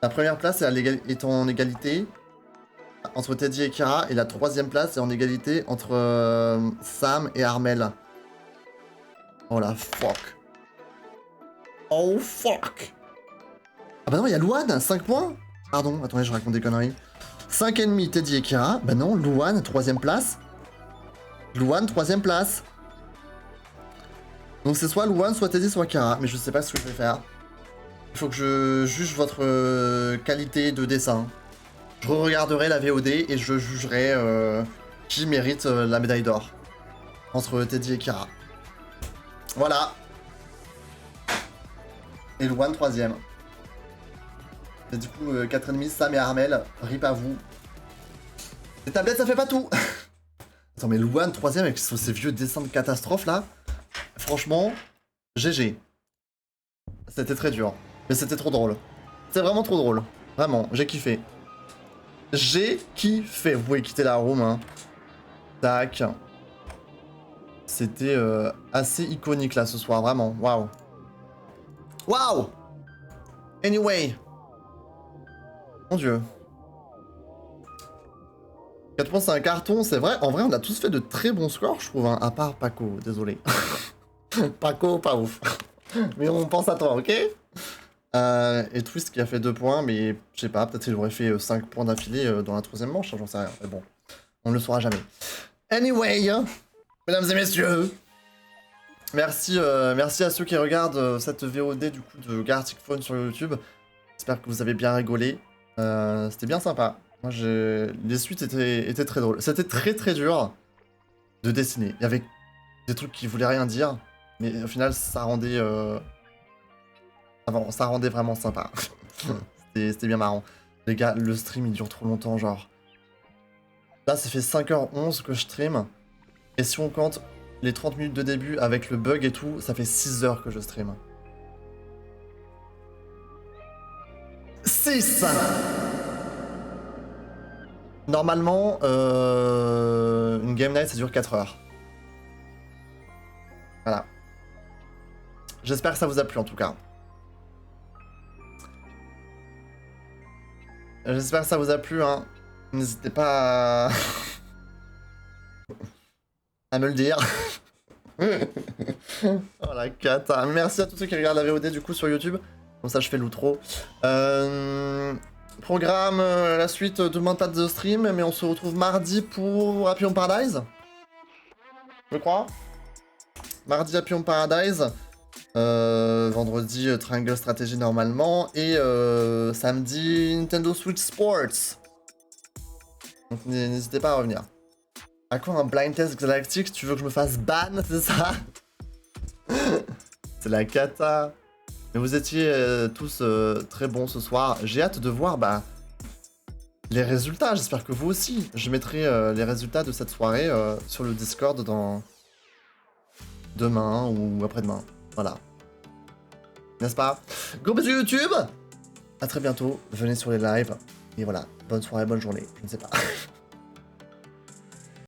S1: La première place est en égalité entre Teddy et Kira. Et la troisième place est en égalité entre Sam et Armel. Oh la fuck. Oh fuck. Ah bah non, il y a Louane, 5 points. Pardon, attendez, je raconte des conneries. 5,5 Teddy et Kira. Bah non, Louane, 3ème place. Louane, 3ème place. Donc c'est soit Louane, soit Teddy, soit Kira. Mais je sais pas ce que je vais faire. Il faut que je juge votre qualité de dessin. Je regarderai la VOD et je jugerai qui mérite la médaille d'or. Entre Teddy et Kira. Voilà. Et Louane, 3ème. Et du coup, 4,5, Sam et Armel, rip à vous. Les tablettes, ça fait pas tout. Attends, mais Louane, 3ème avec ces vieux dessins de catastrophe là. Franchement, GG. C'était très dur. Mais c'était trop drôle. C'est vraiment trop drôle. Vraiment, j'ai kiffé. J'ai kiffé. Vous pouvez quitter la room, hein. Tac. C'était assez iconique là ce soir, vraiment. Waouh. Waouh. Anyway. Mon dieu. 4 points, c'est un carton, c'est vrai. En vrai, on a tous fait de très bons scores, je trouve, hein. À part Paco, désolé. Paco, pas ouf. Mais on pense à toi, ok? Et Twist qui a fait 2 points, mais je sais pas, peut-être qu'il aurait fait 5 points d'affilée dans la 3ème manche, j'en sais rien. Mais bon, on ne le saura jamais. Anyway, mesdames et messieurs, merci à ceux qui regardent cette VOD du coup de Gartic Phone sur YouTube. J'espère que vous avez bien rigolé. C'était bien sympa. Moi, les suites étaient très drôles. C'était très dur de dessiner. Il y avait des trucs qui voulaient rien dire, mais au final, ça rendait vraiment sympa. C'était bien marrant. Les gars, le stream, il dure trop longtemps, genre. Là, ça fait 5h11 que je stream. Et si on compte les 30 minutes de début avec le bug et tout, ça fait 6 heures que je stream. 6. Normalement, une game night, ça dure 4 heures. Voilà. J'espère que ça vous a plu, en tout cas. J'espère que ça vous a plu, hein. N'hésitez pas à me le dire. Oh la cata. Merci à tous ceux qui regardent la VOD du coup sur YouTube. Comme ça je fais l'outro. Programme, la suite, demain pas de stream, mais on se retrouve mardi pour Happy Home Paradise. Je crois. Mardi Happy Home Paradise. Vendredi Triangle Strategy normalement. Et samedi Nintendo Switch Sports. Donc n'hésitez pas à revenir. À quoi un blind test galactique? Tu veux que je me fasse ban, c'est ça? C'est la cata. Mais vous étiez tous très bons ce soir. J'ai hâte de voir les résultats. J'espère que vous aussi. Je mettrai les résultats de cette soirée sur le Discord dans demain ou après-demain. Voilà. N'est-ce pas? Gros bisous YouTube. À très bientôt. Venez sur les lives. Et voilà. Bonne soirée, bonne journée. Je ne sais pas.